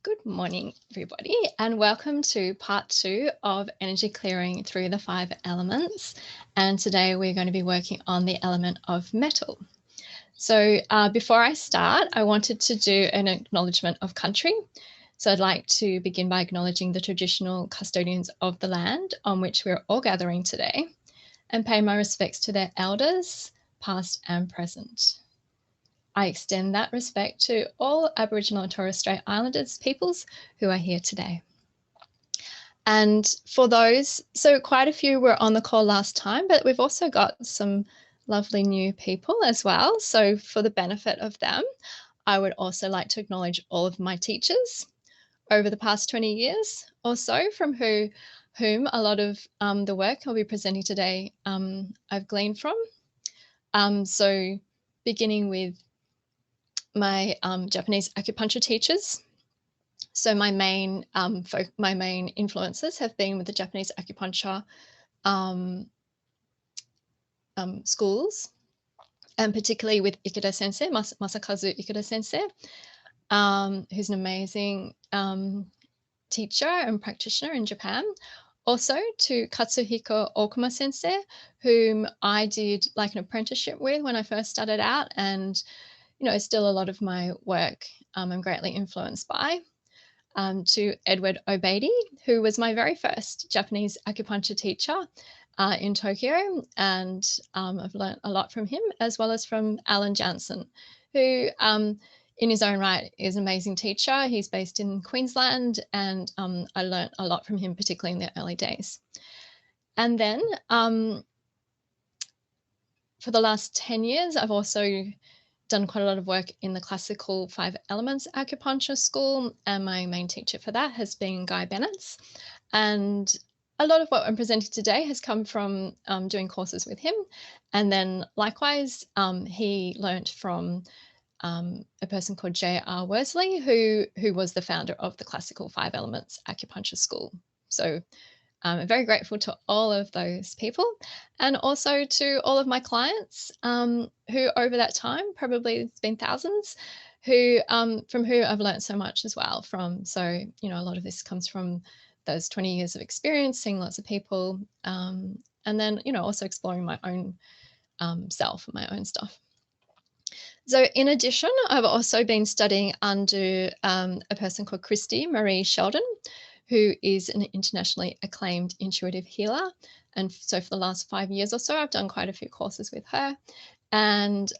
Good morning, everybody, and welcome to part 2 of energy clearing through the 5 elements. And today we're going to be working on the element of metal. So before I start, I wanted to do an acknowledgement of country. So I'd like to begin by acknowledging the traditional custodians of the land on which we're all gathering today and pay my respects to their elders, past and present. I extend that respect to all Aboriginal and Torres Strait Islanders peoples who are here today. And for those, so quite a few were on the call last time, but we've also got some lovely new people as well. So for the benefit of them, I would also like to acknowledge all of my teachers over the past 20 years or so, from whom a lot of the work I'll be presenting today I've gleaned from. So beginning with my Japanese acupuncture teachers. So my main influences have been with the Japanese acupuncture schools, and particularly with Ikeda Sensei, Masakazu Ikeda Sensei, who's an amazing teacher and practitioner in Japan. Also to Katsuhiko Okuma Sensei, whom I did like an apprenticeship with when I first started out, and still a lot of my work I'm greatly influenced by. To Edward Obedi, who was my very first Japanese acupuncture teacher in Tokyo, and I've learned a lot from him, as well as from Alan Jansen, who in his own right is an amazing teacher. He's based in Queensland, and I learned a lot from him, particularly in the early days. And then for the last 10 years, I've also done quite a lot of work in the classical 5 elements acupuncture school, and my main teacher for that has been Guy Bennetts. And a lot of what I'm presenting today has come from doing courses with him. And then likewise, he learnt from a person called J.R. Worsley, who was the founder of the classical 5 elements acupuncture school. So I'm very grateful to all of those people, and also to all of my clients who over that time, probably it's been thousands, who from who I've learned so much as well from. So, a lot of this comes from those 20 years of experience, seeing lots of people, and then, also exploring my own self and my own stuff. So in addition, I've also been studying under a person called Christy Marie Sheldon, who is an internationally acclaimed intuitive healer. And so for the last 5 years or so, I've done quite a few courses with her. And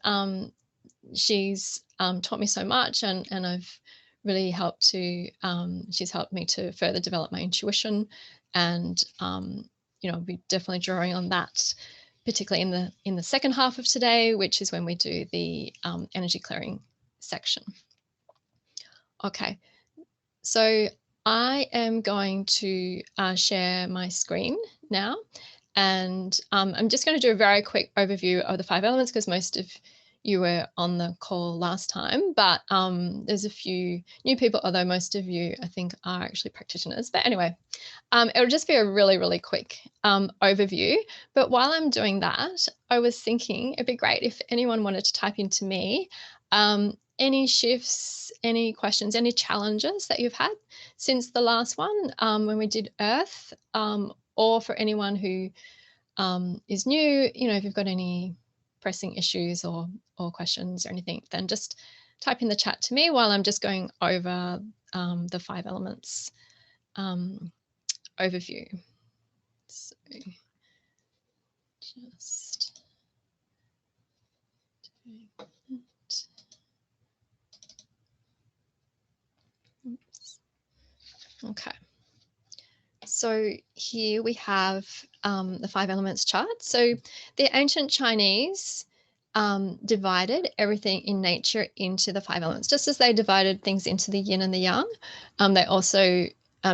she's taught me so much, and I've really helped to, she's helped me to further develop my intuition. And, I'll be definitely drawing on that, particularly in the second half of today, which is when we do the energy clearing section. Okay, so I am going to share my screen now, and I'm just going to do a very quick overview of the 5 elements, because most of you were on the call last time, but there's a few new people, although most of you, I think, are actually practitioners. But anyway, it'll just be a really, really quick overview. But while I'm doing that, I was thinking it'd be great if anyone wanted to type into me any shifts, any questions, any challenges that you've had since the last one when we did Earth, or for anyone who is new, if you've got any pressing issues or questions or anything, then just type in the chat to me while I'm just going over the 5 elements overview. So just doing that. Oops. Okay. So here we have the 5 elements chart. So the ancient Chinese divided everything in nature into the 5 elements, just as they divided things into the yin and the yang. They also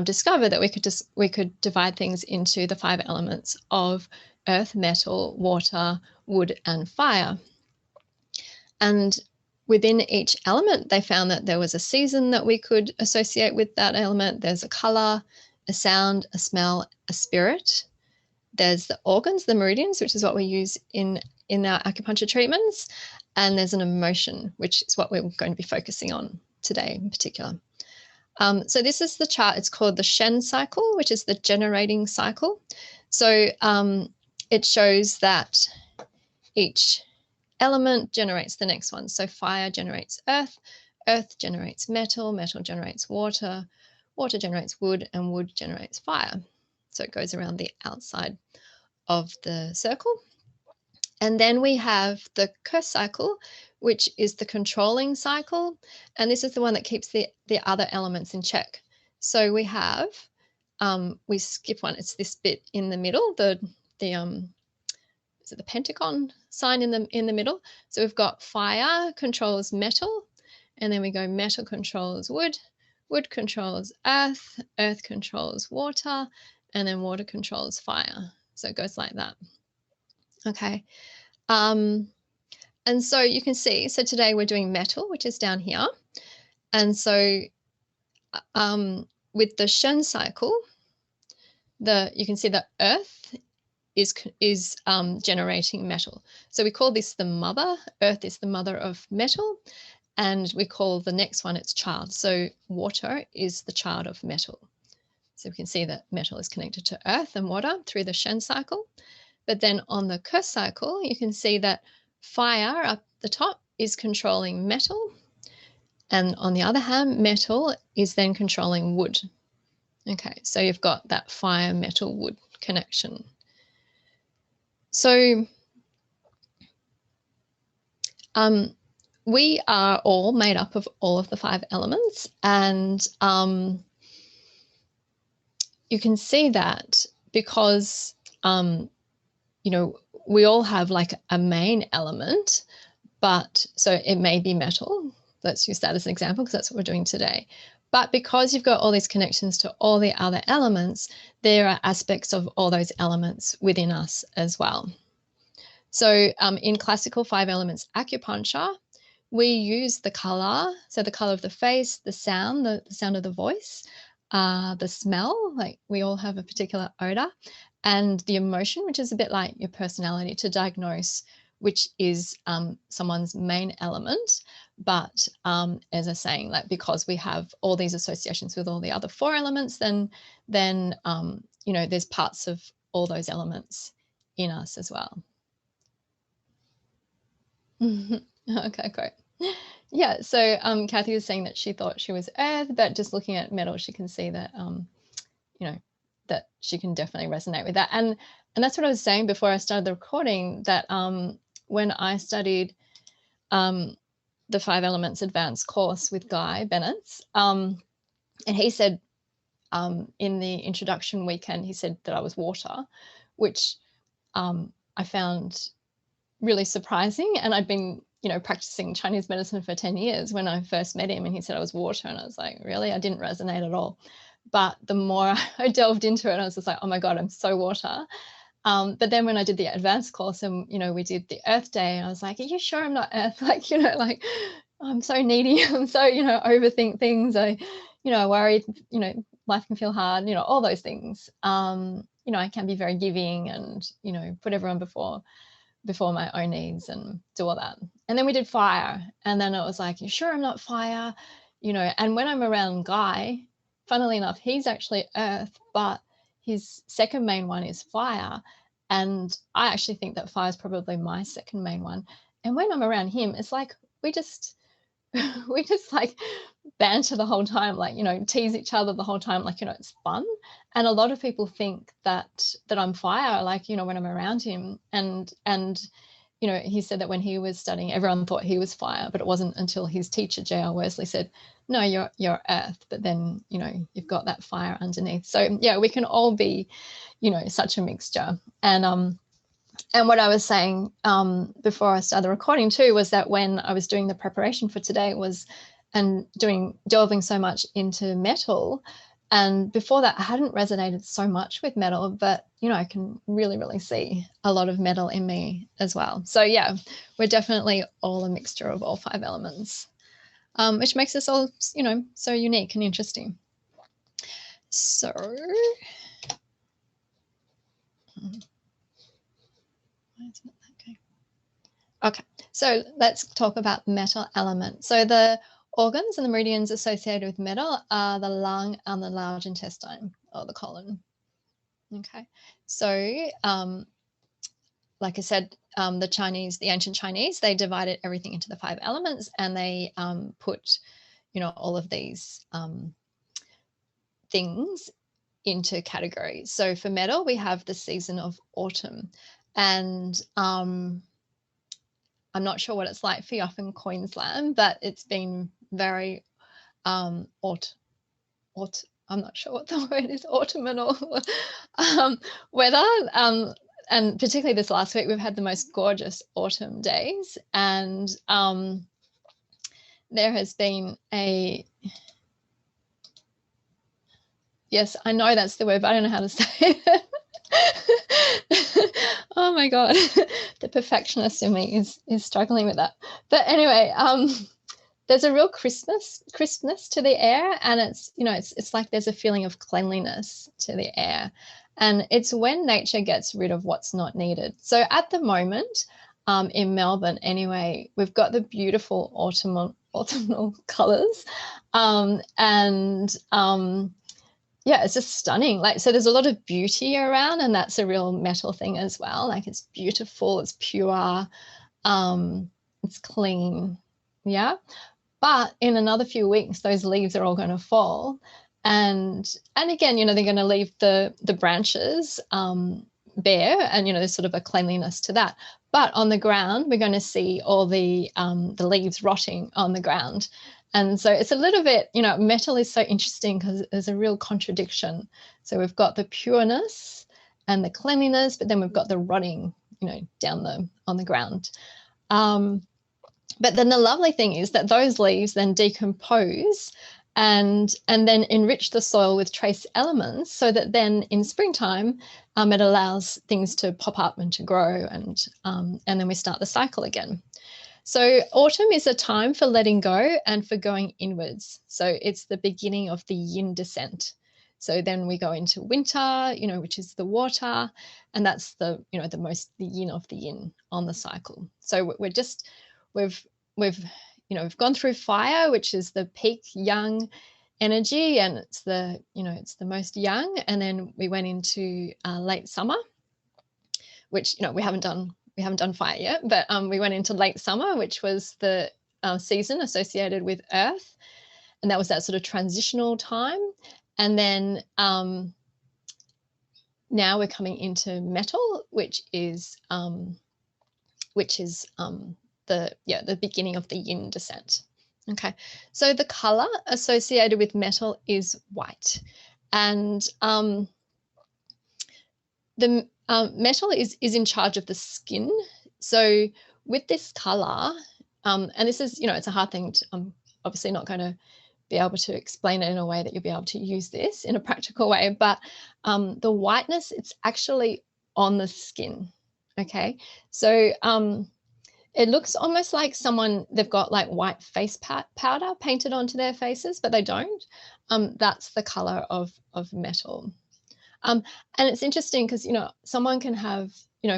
discovered that we could divide things into the 5 elements of earth, metal, water, wood, and fire. And within each element, they found that there was a season that we could associate with that element. There's a color, a sound, a smell, a spirit. There's the organs, the meridians, which is what we use in our acupuncture treatments. And there's an emotion, which is what we're going to be focusing on today in particular. So this is the chart. It's called the Shen cycle, which is the generating cycle. So it shows that each element generates the next one. So fire generates earth, earth generates metal, metal generates water, water generates wood, and wood generates fire. So it goes around the outside of the circle. And then we have the Ke cycle, which is the controlling cycle. And this is the one that keeps the other elements in check. So we have, we skip one, it's this bit in the middle, is it the pentagon sign in the middle? So we've got fire controls metal, and then we go metal controls wood, wood controls earth, earth controls water, and then water controls fire. So it goes like that. Okay. And so you can see, so today we're doing metal, which is down here. And so with the Shen cycle, you can see the earth is generating metal. So we call this the mother. Earth is the mother of metal, and we call the next one its child. So water is the child of metal. So we can see that metal is connected to earth and water through the Shen cycle. But then on the Ke cycle, you can see that fire up the top is controlling metal, and on the other hand, metal is then controlling wood. Okay, so you've got that fire, metal, wood connection. So we are all made up of all of the 5 elements, and you can see that because you know, we all have like a main element, but so it may be metal. Let's use that as an example because that's what we're doing today. But because you've got all these connections to all the other elements, there are aspects of all those elements within us as well. So in classical 5 elements acupuncture, we use the color, so the color of the face, the sound of the voice, the smell, like we all have a particular odor, and the emotion, which is a bit like your personality, to diagnose which is someone's main element. But as I was saying, like because we have all these associations with all the other 4 elements, then you know, there's parts of all those elements in us as well. Okay, great. Yeah, so Kathy was saying that she thought she was earth, but just looking at metal, she can see that, you know, that she can definitely resonate with that. And that's what I was saying before I started the recording, that when I studied the 5 Elements Advanced course with Guy Bennett, and he said in the introduction weekend, he said that I was water, which I found really surprising. And I'd been, you know, practicing Chinese medicine for 10 years when I first met him, and he said I was water, and I was like, really? I didn't resonate at all. But the more I delved into it, I was just like, oh my God, I'm so water. But then when I did the advanced course and, you know, we did the Earth Day, and I was like, are you sure I'm not Earth? Like, you know, like I'm so needy. I'm so, you know, overthink things. I worry, you know, life can feel hard, you know, all those things. You know, I can be very giving and, you know, put everyone before my own needs and do all that. And then we did fire. And then it was like, you sure I'm not fire? You know, and when I'm around Guy, funnily enough, he's actually earth, but his second main one is fire. And I actually think that fire is probably my second main one. And when I'm around him, it's like we just like banter the whole time, like, you know, tease each other the whole time, like, you know, it's fun. And a lot of people think that I'm fire, like, you know, when I'm around him. And you know, he said that when he was studying, everyone thought he was fire, but it wasn't until his teacher J.R. Worsley said, no, you're earth, but then, you know, you've got that fire underneath. So yeah, we can all be, you know, such a mixture. And what I was saying before I started the recording too was that when I was doing the preparation for today delving so much into metal, and before that I hadn't resonated so much with metal, but, you know, I can really, really see a lot of metal in me as well. So yeah, we're definitely all a mixture of all 5 elements, which makes us all, you know, so unique and interesting. So okay, so let's talk about metal element. So the Organs and the meridians associated with metal are the lung and the large intestine, or the colon. Okay, so like I said, the ancient Chinese, they divided everything into the 5 elements, and they put, all of these things into categories. So for metal, we have the season of autumn, and I'm not sure what it's like for you up in Queensland, but it's been very I'm not sure what the word is, autumnal weather. And particularly this last week, we've had the most gorgeous autumn days. And there has been yes, I know that's the word, but I don't know how to say it. Oh my God, the perfectionist in me is struggling with that. But anyway, there's a real crispness to the air, and it's like there's a feeling of cleanliness to the air, and it's when nature gets rid of what's not needed. So at the moment, in Melbourne anyway, we've got the beautiful autumnal colors, yeah, it's just stunning. So there's a lot of beauty around, and that's a real metal thing as well. Like, it's beautiful, it's pure, it's clean. Yeah. But in another few weeks, those leaves are all going to fall. And again, they're going to leave the branches bare, and, there's sort of a cleanliness to that. But on the ground, we're going to see all the leaves rotting on the ground. And so it's a little bit, metal is so interesting because there's a real contradiction. So we've got the pureness and the cleanliness, but then we've got the rotting, down on the ground. But then the lovely thing is that those leaves then decompose and then enrich the soil with trace elements, so that then in springtime, it allows things to pop up and to grow, and then we start the cycle again. So autumn is a time for letting go and for going inwards. So it's the beginning of the yin descent. So then we go into winter, which is the water, and that's the yin of the yin on the cycle. So we've gone through fire, which is the peak young energy, and it's the most young, and then we went into late summer, which we haven't done fire yet, but we went into late summer, which was the season associated with earth, and that was that sort of transitional time. And then now we're coming into metal, which is the beginning of the yin descent. Okay, so the color associated with metal is white, and the metal is in charge of the skin. So with this color, and this is, it's a hard thing to, I'm obviously not going to be able to explain it in a way that you'll be able to use this in a practical way, but the whiteness, it's actually on the skin. Okay, so it looks almost like they've got like white face powder painted onto their faces, but they don't. That's the color of metal. And it's interesting because, someone can have,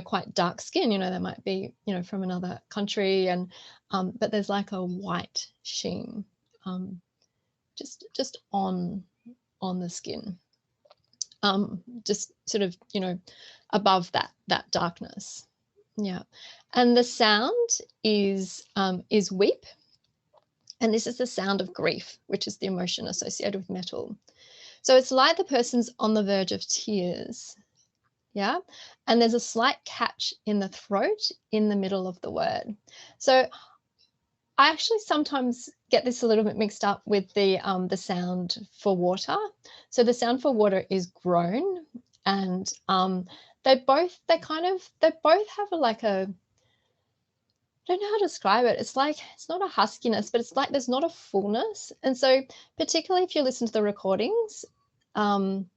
quite dark skin, they might be, from another country, and but there's like a white sheen just on the skin, just sort of, above that darkness. Yeah. And the sound is weep. And this is the sound of grief, which is the emotion associated with metal. So it's like the person's on the verge of tears. Yeah. And there's a slight catch in the throat in the middle of the word. So I actually sometimes get this a little bit mixed up with the sound for water. So the sound for water is groan, and they both have like a, I don't know how to describe it. It's like, it's not a huskiness, but it's like there's not a fullness. And so particularly if you listen to the recordings from,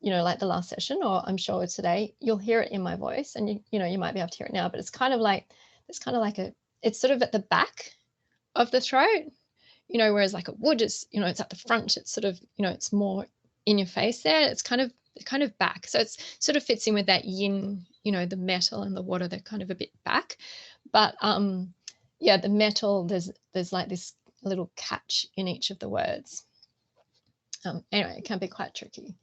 like the last session, or I'm sure today, you'll hear it in my voice, and you might be able to hear it now, but it's kind of like it's sort of at the back of the throat, whereas like a wood is, it's at the front. It's sort of, it's more in your face there. It's kind of back. So it's sort of fits in with that yin, the metal and the water, they're kind of a bit back. But yeah, the metal, there's like this little catch in each of the words. Anyway, it can be quite tricky.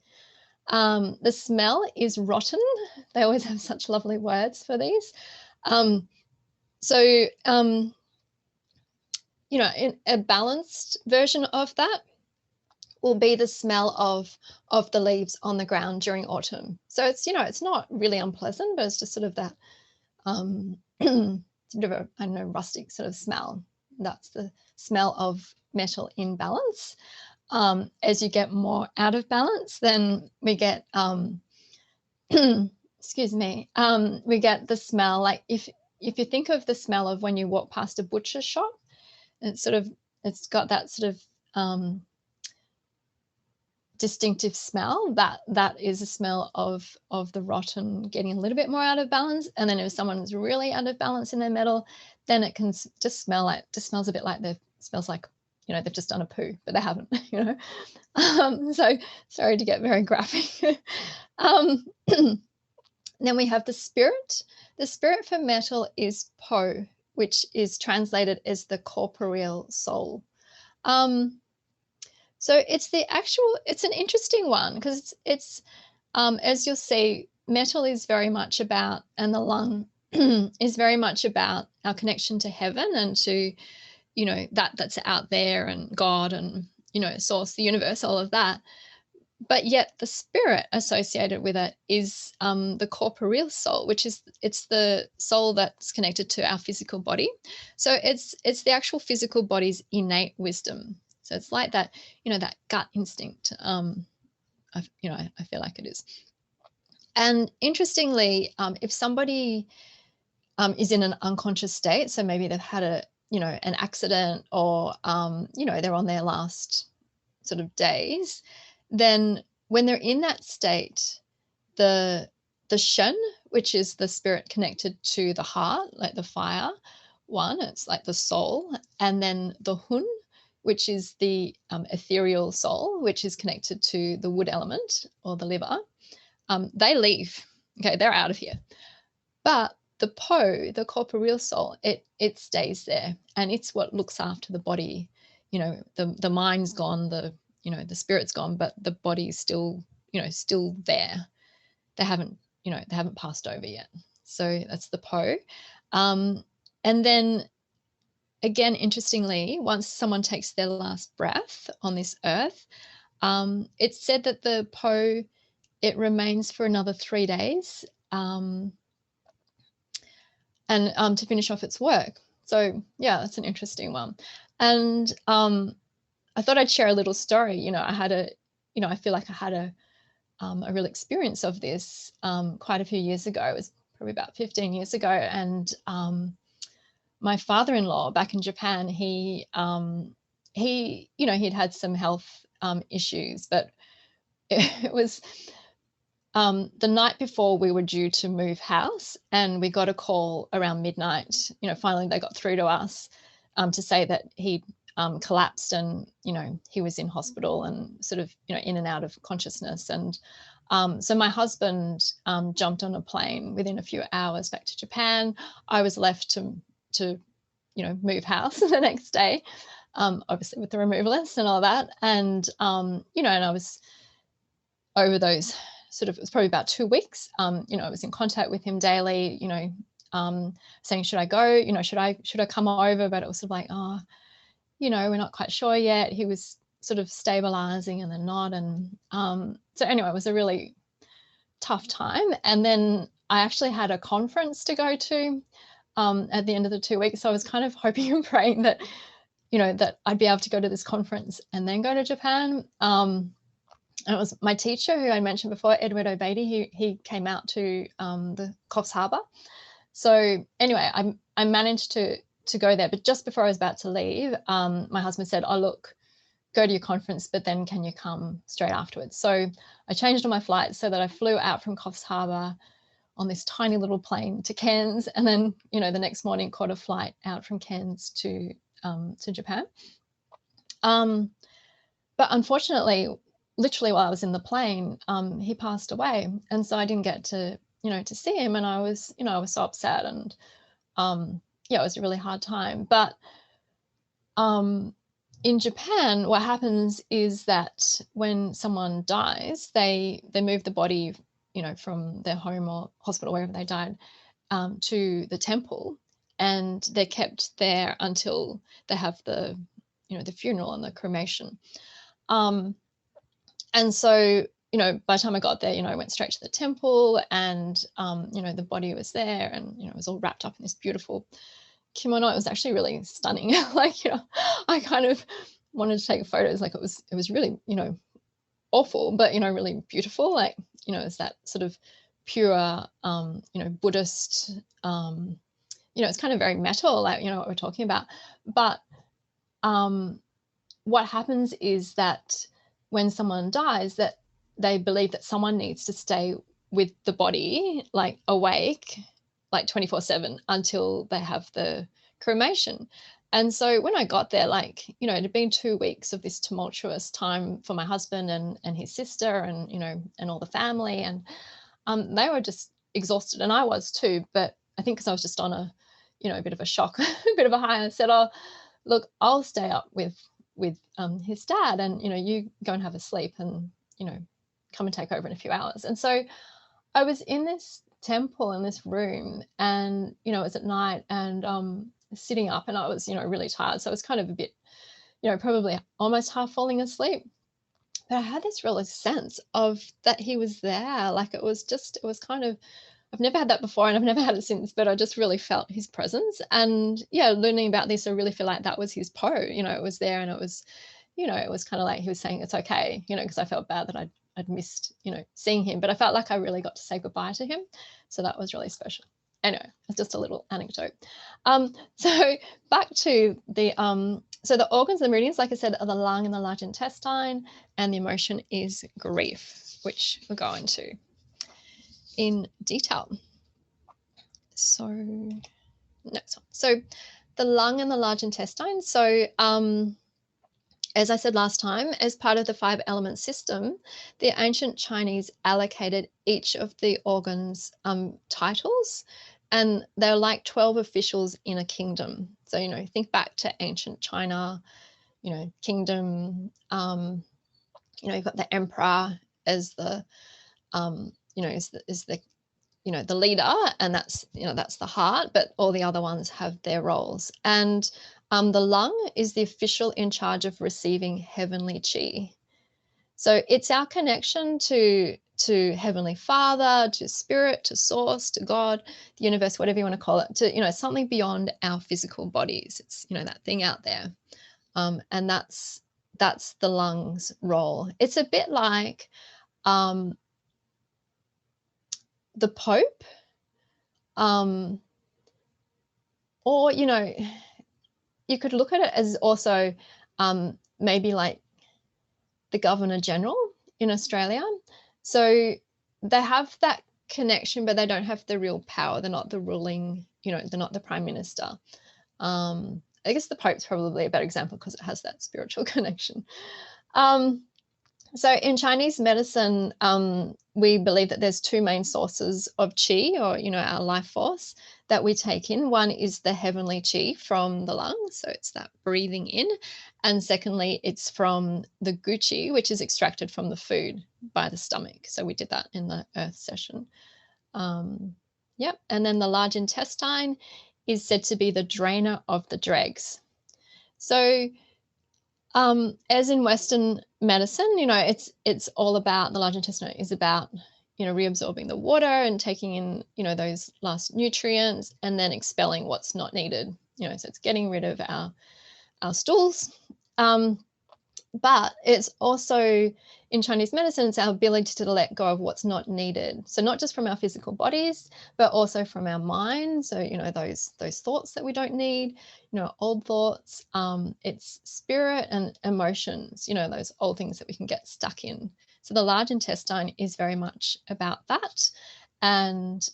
The smell is rotten. They always have such lovely words for these. So, you know, in a balanced version of that will be the smell of the leaves on the ground during autumn. So it's, you know, it's not really unpleasant, but it's just sort of that sort of a, I don't know, rustic sort of smell. That's the smell of metal in balance. As you get more out of balance, then we get excuse me, we get the smell, like if you think of the smell of when you walk past a butcher shop, it's sort of, it's got that sort of distinctive smell, that is a smell of the rotten getting a little bit more out of balance. And then if someone's really out of balance in their metal, then it can just smell like, just smells a bit like smells like, you know, they've just done a poo, but they haven't, you know. So sorry to get very graphic. Then we have the spirit. The spirit for metal is Po, which is translated as the corporeal soul. So it's an interesting one, because it's as you'll see, metal is very much about, and the lung is very much about our connection to heaven and to, you know, that's out there, and God, and, you know, source, the universe, all of that. But yet the spirit associated with it is the corporeal soul, which is, it's the soul that's connected to our physical body. So it's the actual physical body's innate wisdom. So it's like that, you know, that gut instinct. I feel like it is. And interestingly, if somebody is in an unconscious state, so maybe they've had an accident, or they're on their last sort of days, then when they're in that state, the Shen, which is the spirit connected to the heart, like the fire one, it's like the soul, and then the Hun, which is the ethereal soul, which is connected to the wood element or the liver, they leave. Okay, they're out of here. But the Po, the corporeal soul, it stays there, and it's what looks after the body. You know, the mind's gone, the spirit's gone, but the body's still, still there. They haven't passed over yet. So that's the Po. And then again, interestingly, once someone takes their last breath on this earth, it's said that the Po, it remains for another 3 days, and to finish off its work. So yeah, that's an interesting one. And I thought I'd share a little story. I feel like I had a real experience of this quite a few years ago. It was probably about 15 years ago. And my father-in-law back in Japan, he'd had some health issues, but it was the night before we were due to move house, and we got a call around midnight. Finally they got through to us to say that he'd collapsed, and he was in hospital and sort of in and out of consciousness. And so my husband jumped on a plane within a few hours back to Japan. I was left to move house the next day, obviously with the removalists and all that. And and I was over those it was probably about 2 weeks. I was in contact with him daily, saying, should I go? Should I come over? But it was sort of like, oh, we're not quite sure yet. He was sort of stabilizing and then not. And so anyway, it was a really tough time. And then I actually had a conference to go to at the end of the 2 weeks. So I was kind of hoping and praying that, that I'd be able to go to this conference and then go to Japan. And it was my teacher, who I mentioned before, Edward Obeidi, he came out to the Coffs Harbour. So anyway, I managed to go there. But just before I was about to leave, my husband said, oh, look, go to your conference, but then can you come straight afterwards? So I changed all my flights so that I flew out from Coffs Harbour on this tiny little plane to Cairns, and then, the next morning caught a flight out from Cairns to Japan. But unfortunately, literally while I was in the plane, he passed away. And so I didn't get to see him. And I was so upset. And yeah, it was a really hard time. But in Japan, what happens is that when someone dies, they move the body, from their home or hospital, wherever they died, to the temple, and they're kept there until they have the funeral and the cremation. And so, by the time I got there, I went straight to the temple, and the body was there, and it was all wrapped up in this beautiful kimono. It was actually really stunning. Like, I kind of wanted to take photos. Like, it was really, awful, but really beautiful. Like, it's that sort of pure, Buddhist, it's kind of very metal, like, what we're talking about. But what happens is that when someone dies, that they believe that someone needs to stay with the body, like awake, like 24/7 until they have the cremation. And so when I got there, like, it had been 2 weeks of this tumultuous time for my husband and his sister, and, and all the family. And they were just exhausted, and I was too. But I think because I was just on a bit of a shock, a bit of a high, I said, "Oh, look, I'll stay up with his dad, and you go and have a sleep, and come and take over in a few hours." And so I was in this temple, in this room, and it was at night, and sitting up, and I was really tired, so I was kind of a bit, probably almost half falling asleep. But I had this real sense of that he was there. Like, it was kind of, I've never had that before, and I've never had it since, but I just really felt his presence. And yeah, learning about this, I really feel like that was his po. It was there, and it was kind of like he was saying it's okay, because I felt bad that I'd missed, seeing him, but I felt like I really got to say goodbye to him. So that was really special. Anyway, it's just a little anecdote. So back to so the organs, the meridians, like I said, are the lung and the large intestine, and the emotion is grief, which we'll go into in detail. So next one. So the lung and the large intestine. So as I said last time, as part of the 5-element system, the ancient Chinese allocated each of the organs titles, and they're like 12 officials in a kingdom. So, think back to ancient China, kingdom, you've got the emperor as the, is the leader, and that's the heart, but all the other ones have their roles. And the lung is the official in charge of receiving heavenly chi. So it's our connection to Heavenly Father, to Spirit, to Source, to God, the universe, whatever you want to call it, to something beyond our physical bodies. It's that thing out there, and that's the lung's role. It's a bit like the Pope. Or, you could look at it as also maybe like the Governor General in Australia. So they have that connection, but they don't have the real power. They're not the ruling, they're not the Prime Minister. I guess the Pope's probably a better example because it has that spiritual connection. So in Chinese medicine, we believe that there's 2 main sources of qi, or, our life force that we take in. One is the heavenly qi from the lungs, so it's that breathing in. And secondly, it's from the gu qi, which is extracted from the food by the stomach. So we did that in the earth session. Yep. And then the large intestine is said to be the drainer of the dregs. So as in Western medicine, it's all about, the large intestine is about, reabsorbing the water and taking in, those last nutrients, and then expelling what's not needed. So it's getting rid of our stools. But it's also, in Chinese medicine, it's our ability to let go of what's not needed. So not just from our physical bodies, but also from our mind. So, those thoughts that we don't need, old thoughts. It's spirit and emotions, those old things that we can get stuck in. So the large intestine is very much about that. And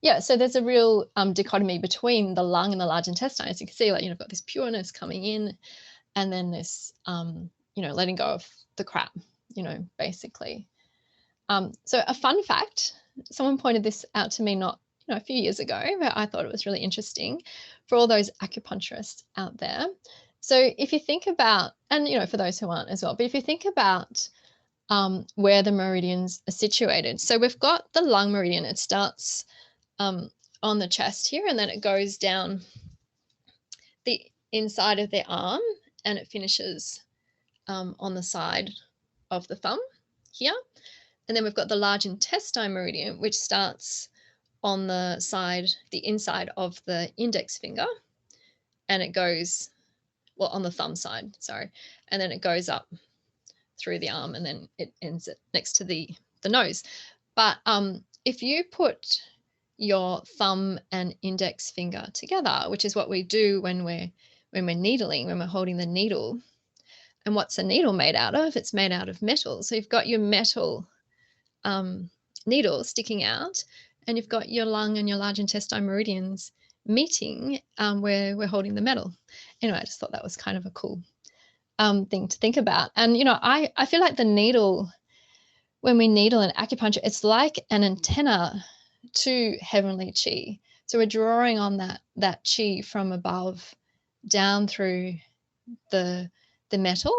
yeah, so there's a real dichotomy between the lung and the large intestine. As you can see, like, you've got this pureness coming in, and then this, letting go of the crap, basically. So a fun fact, someone pointed this out to me not, a few years ago, but I thought it was really interesting for all those acupuncturists out there. So if you think about, and for those who aren't as well, but if you think about where the meridians are situated. So we've got the lung meridian. It starts on the chest here, and then it goes down the inside of the arm, and it finishes on the side of the thumb here. And then we've got the large intestine meridian, which starts on the side, the inside of the index finger, and it goes, well, on the thumb side, sorry, and then it goes up through the arm, and then it ends it next to the nose. But if you put your thumb and index finger together, which is what we do when we're needling, when we're holding the needle. And what's a needle made out of? It's made out of metal. So you've got your metal needle sticking out, and you've got your lung and your large intestine meridians meeting where we're holding the metal. Anyway, I just thought that was kind of a cool thing to think about. And, I feel like the needle, when we needle in acupuncture, it's like an antenna to heavenly chi. So we're drawing on that chi from above down through the metal,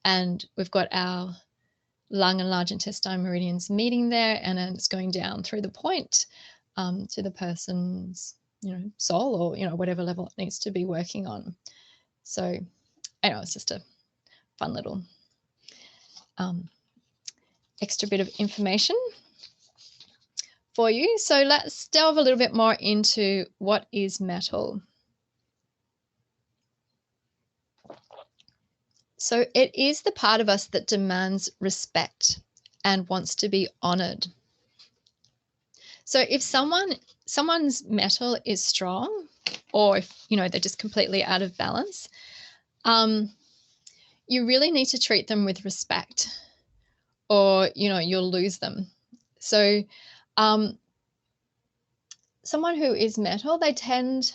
and we've got our lung and large intestine meridians meeting there, and then it's going down through the point to the person's soul, or whatever level it needs to be working on. So anyway, it's just a fun little extra bit of information for you. So let's delve a little bit more into what is metal. So it is the part of us that demands respect and wants to be honored. So if someone's metal is strong, or if they're just completely out of balance, you really need to treat them with respect, or you'll lose them. So someone who is metal, they tend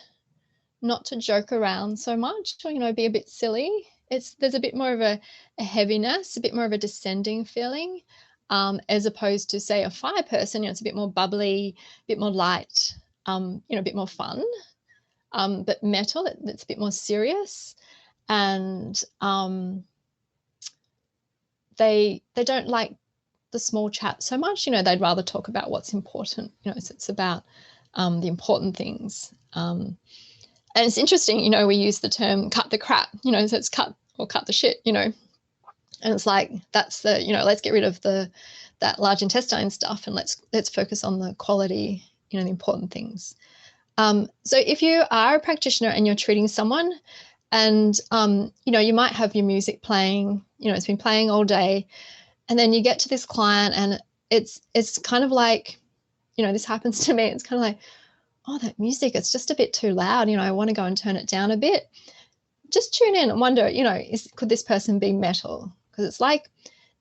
not to joke around so much, or be a bit silly. There's a bit more of a heaviness, a bit more of a descending feeling, as opposed to, say, a fire person. It's a bit more bubbly, a bit more light, a bit more fun. But metal, it's a bit more serious, and they don't like the small chat so much. They'd rather talk about what's important. So it's about the important things. And it's interesting, we use the term cut the crap, so it's cut the shit, and it's like, that's the, let's get rid of that large intestine stuff, and let's focus on the quality, the important things. So if you are a practitioner and you're treating someone, and, you might have your music playing, it's been playing all day, and then you get to this client, and it's kind of like, this happens to me. It's kind of like, oh, that music, it's just a bit too loud. I want to go and turn it down a bit. Just tune in and wonder, could this person be metal? Because it's like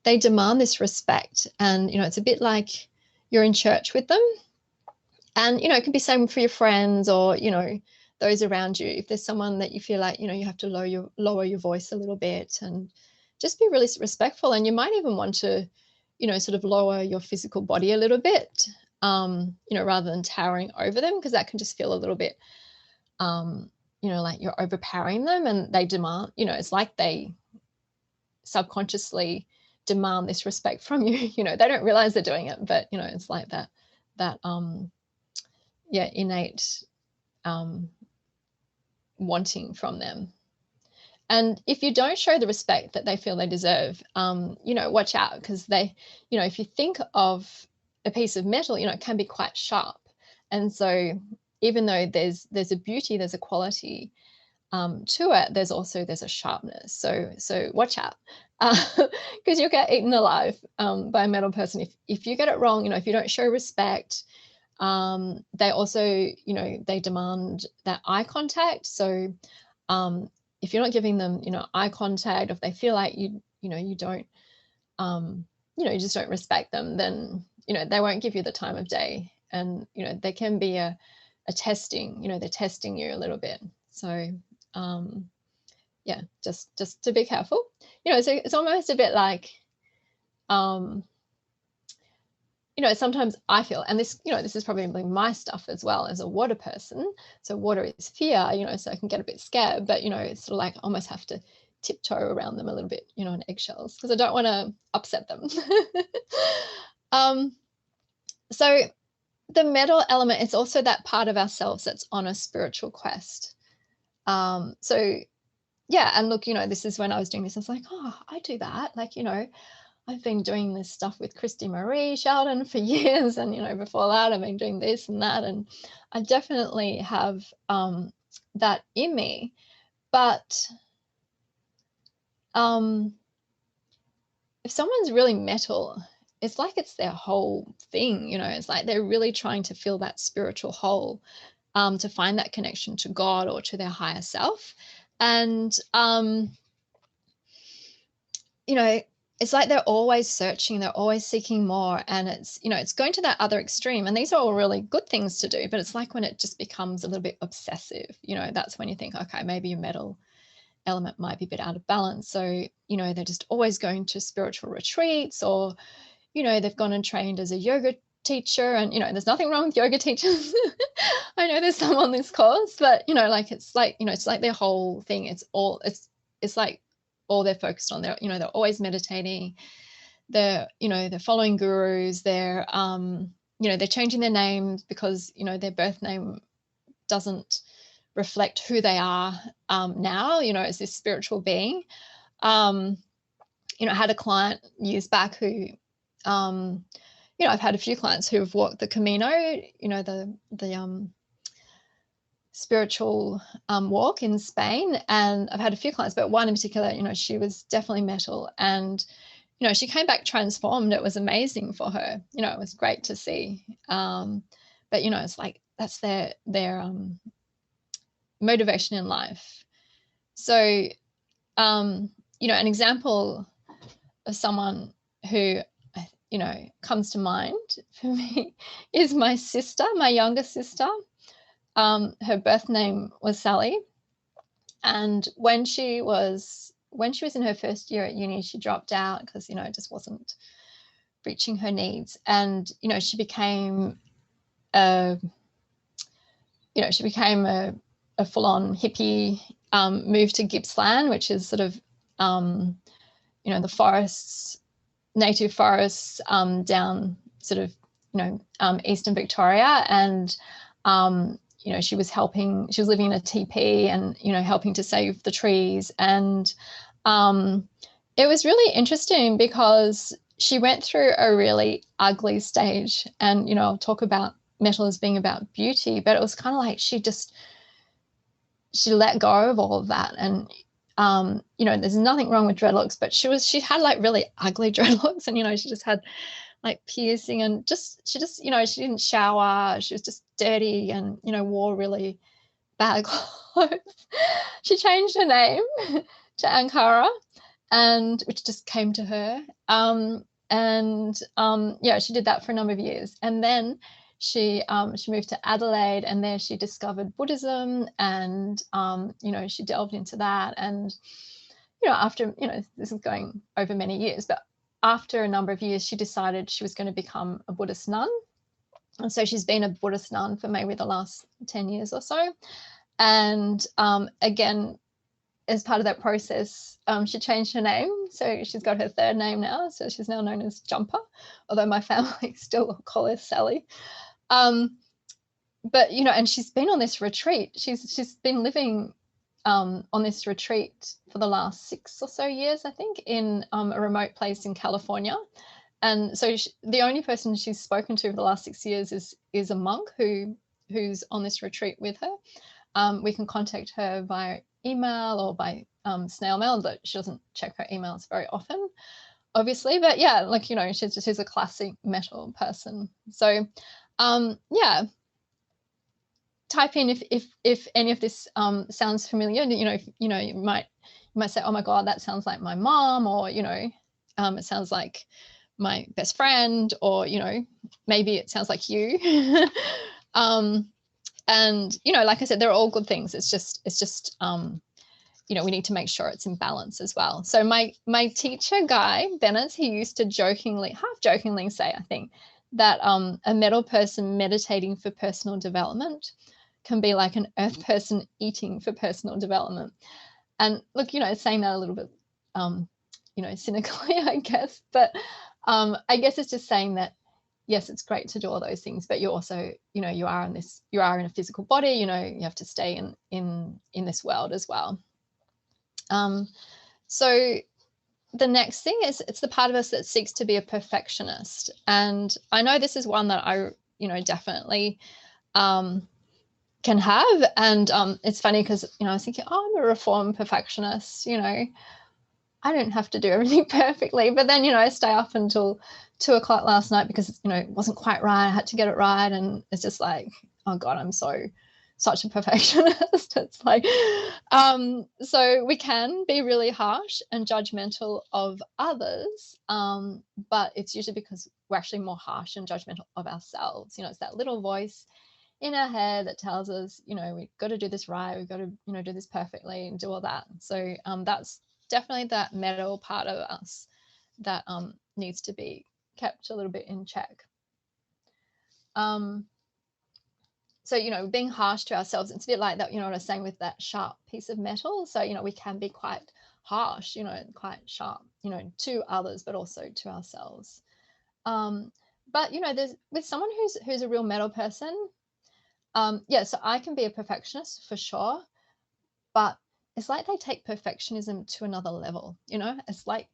they demand this respect, and, it's a bit like you're in church with them. And, it can be same for your friends, or, those around you. If there's someone that you feel like, you have to lower your voice a little bit and just be really respectful. And you might even want to, sort of lower your physical body a little bit, rather than towering over them, because that can just feel a little bit, like you're overpowering them, and they demand, it's like they subconsciously demand this respect from you. They don't realize they're doing it, but, it's like that innate wanting from them. And if you don't show the respect that they feel they deserve, watch out, because they, if you think of a piece of metal, it can be quite sharp. And so even though there's a beauty, there's a quality to it, there's a sharpness. So watch out, because you'll get eaten alive by a metal person if you get it wrong. If you don't show respect. They also, they demand that eye contact. So if you're not giving them, eye contact, if they feel like you don't, you just don't respect them, then, they won't give you the time of day. And, there can be a testing, they're testing you a little bit. So, just to be careful, so it's almost a bit like, sometimes I feel, and this, this is probably my stuff as well as a water person. So water is fear, so I can get a bit scared, but, it's sort of like I almost have to tiptoe around them a little bit, on eggshells, because I don't want to upset them. So the metal element is also that part of ourselves that's on a spiritual quest. So yeah, and look, this is when I was doing this, I was like, oh, I do that. Like, I've been doing this stuff with Christy Marie Sheldon for years. And, before that, I've been doing this and that. And I definitely have that in me. But if someone's really metal, it's like it's their whole thing, it's like they're really trying to fill that spiritual hole, to find that connection to God or to their higher self. And, it's like they're always searching, they're always seeking more. And it's, it's going to that other extreme. And these are all really good things to do, but it's like when it just becomes a little bit obsessive, that's when you think, okay, maybe your metal element might be a bit out of balance. So, they're just always going to spiritual retreats, or, they've gone and trained as a yoga teacher. And, there's nothing wrong with yoga teachers. I know there's some on this course, but, it's like their whole thing. It's like all they're focused on. They're, they're always meditating. They're, they're following gurus. They're, they're changing their names because, their birth name doesn't reflect who they are now, as this spiritual being. I had a client years back who, I've had a few clients who have walked the Camino, the spiritual walk in Spain. And I've had a few clients, but one in particular, she was definitely metal. And, she came back transformed. It was amazing for her. It was great to see. But, it's like that's their motivation in life. So, an example of someone who, comes to mind for me is my sister, my younger sister. Her birth name was Sally. And when she was in her first year at uni, she dropped out because, it just wasn't reaching her needs. And, she became a full-on hippie, moved to Gippsland, which is sort of, the forests, native forests, down sort of, eastern Victoria. And, she was living in a teepee and, helping to save the trees. And it was really interesting because she went through a really ugly stage. And, I'll talk about metal as being about beauty, but it was kind of like she let go of all of that. And, there's nothing wrong with dreadlocks, but she had like really ugly dreadlocks, and, she just had like piercing, and she didn't shower. She was just dirty and, wore really bad clothes. She changed her name to Ankara, and which just came to her. She did that for a number of years. And then she moved to Adelaide, and there she discovered Buddhism, and, she delved into that. And, after, this is going over many years, but after a number of years, she decided she was going to become a Buddhist nun. And so she's been a Buddhist nun for maybe the last 10 years or so. And again, as part of that process, she changed her name. So she's got her third name now. So she's now known as Jumper, although my family still call her Sally. But, and she's been on this retreat. She's been living on this retreat for the last 6 or so years, I think, in a remote place in California. And so the only person she's spoken to for the last 6 years is a monk who's on this retreat with her. We can contact her via email or by snail mail, but she doesn't check her emails very often, obviously. But yeah, like, she's a classic metal person. So type in if any of this sounds familiar. You might say, oh my God, that sounds like my mom, or it sounds like my best friend, or maybe it sounds like you. And like I said, they're all good things. It's just we need to make sure it's in balance as well. So my teacher, Guy Bennett, he used to half jokingly say, I think, that a metal person meditating for personal development can be like an earth person eating for personal development. And look, saying that a little bit, cynically, I guess, but I guess it's just saying that, yes, it's great to do all those things, but you also, you are in a physical body, you have to stay in this world as well. So the next thing is, it's the part of us that seeks to be a perfectionist. And I know this is one that I, definitely can have. And it's funny because, I was thinking, oh, I'm a reformed perfectionist, I don't have to do everything perfectly. But then, I stay up until 2:00 last night because, it wasn't quite right. I had to get it right. And it's just like, oh God, I'm such a perfectionist. It's like, so we can be really harsh and judgmental of others, but it's usually because we're actually more harsh and judgmental of ourselves. It's that little voice in our head that tells us, we've got to do this right, we've got to, do this perfectly and do all that. So that's definitely that metal part of us that needs to be kept a little bit in check. So, being harsh to ourselves, it's a bit like that, what I was saying with that sharp piece of metal. So, we can be quite harsh, quite sharp, to others, but also to ourselves. But, there's with someone who's a real metal person, so I can be a perfectionist for sure, but it's like they take perfectionism to another level, it's like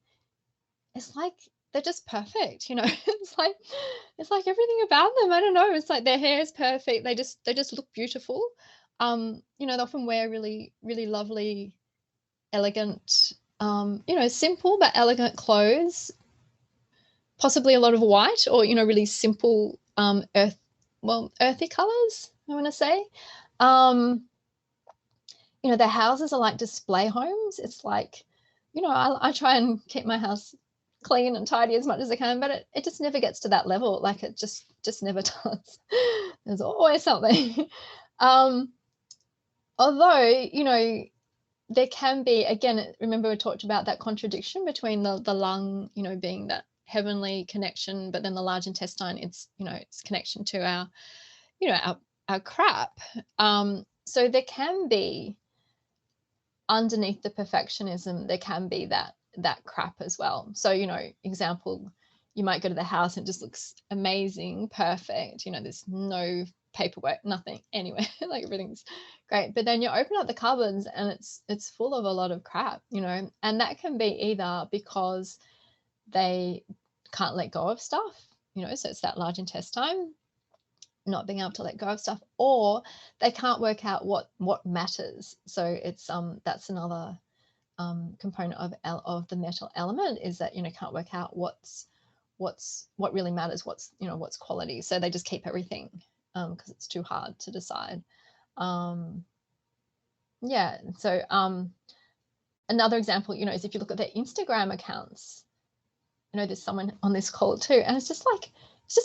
they're just perfect, it's like everything about them, I don't know, it's like their hair is perfect, they just look beautiful. They often wear really, really lovely, elegant, simple but elegant clothes, possibly a lot of white or, really simple, earthy colors, I want to say. Their houses are like display homes. It's like, I try and keep my house clean and tidy as much as I can, but it just never gets to that level. Like it just never does. There's always something. Although, there can be, again, remember we talked about that contradiction between the lung, being that heavenly connection, but then the large intestine, it's connection to our crap. So there can be, underneath the perfectionism, there can be that crap as well. So, example, you might go to the house and it just looks amazing, perfect, there's no paperwork, nothing anywhere, like everything's great, but then you open up the cupboards and it's full of a lot of crap, and that can be either because they can't let go of stuff, so it's that large intestine not being able to let go of stuff, or they can't work out what matters. So it's that's another component of the metal element, is that can't work out what really matters, what's quality. So they just keep everything because it's too hard to decide. So another example, is if you look at their Instagram accounts, there's someone on this call too, and it's just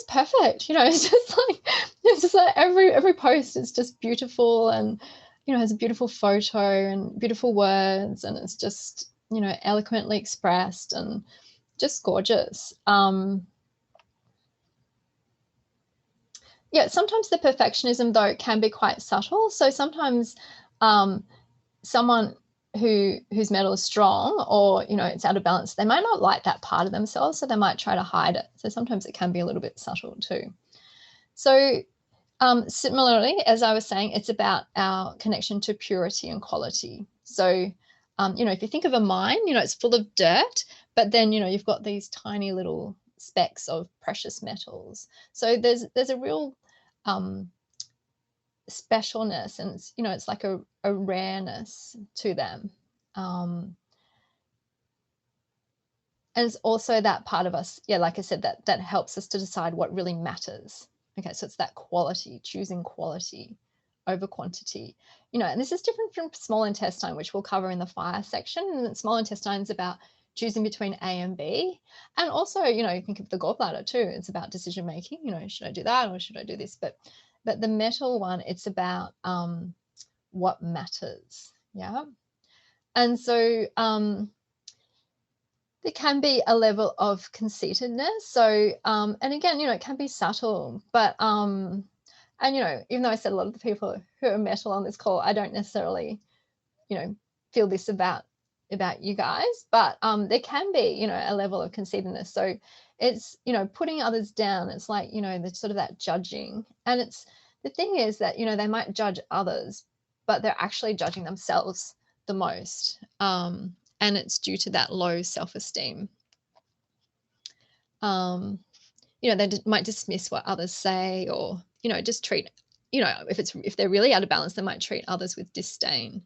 perfect, it's just like every post is just beautiful, and has a beautiful photo and beautiful words, and it's just eloquently expressed and just gorgeous. Sometimes the perfectionism though can be quite subtle. So sometimes someone whose metal is strong, or it's out of balance, they might not like that part of themselves, so they might try to hide it. So sometimes it can be a little bit subtle too. So similarly, as I was saying, it's about our connection to purity and quality. So if you think of a mine, it's full of dirt, but then you've got these tiny little specks of precious metals. So there's a real specialness, and it's like a rareness to them, and it's also that part of us, like I said, that helps us to decide what really matters. Okay, so it's that quality, choosing quality over quantity, and this is different from small intestine, which we'll cover in the fire section. And small intestine is about choosing between A and B, and also think of the gallbladder too. It's about decision making, should I do that or should I do this? But the metal one, it's about what matters. And so there can be a level of conceitedness. So, and again, it can be subtle, but, and, even though I said a lot of the people who are metal on this call, I don't necessarily, feel this about you guys, but, there can be, a level of conceitedness. So it's, putting others down. It's like, the sort of that judging. And the thing is that, they might judge others, but they're actually judging themselves the most. And it's due to that low self-esteem. They might dismiss what others say, or, just treat, if they're really out of balance, they might treat others with disdain.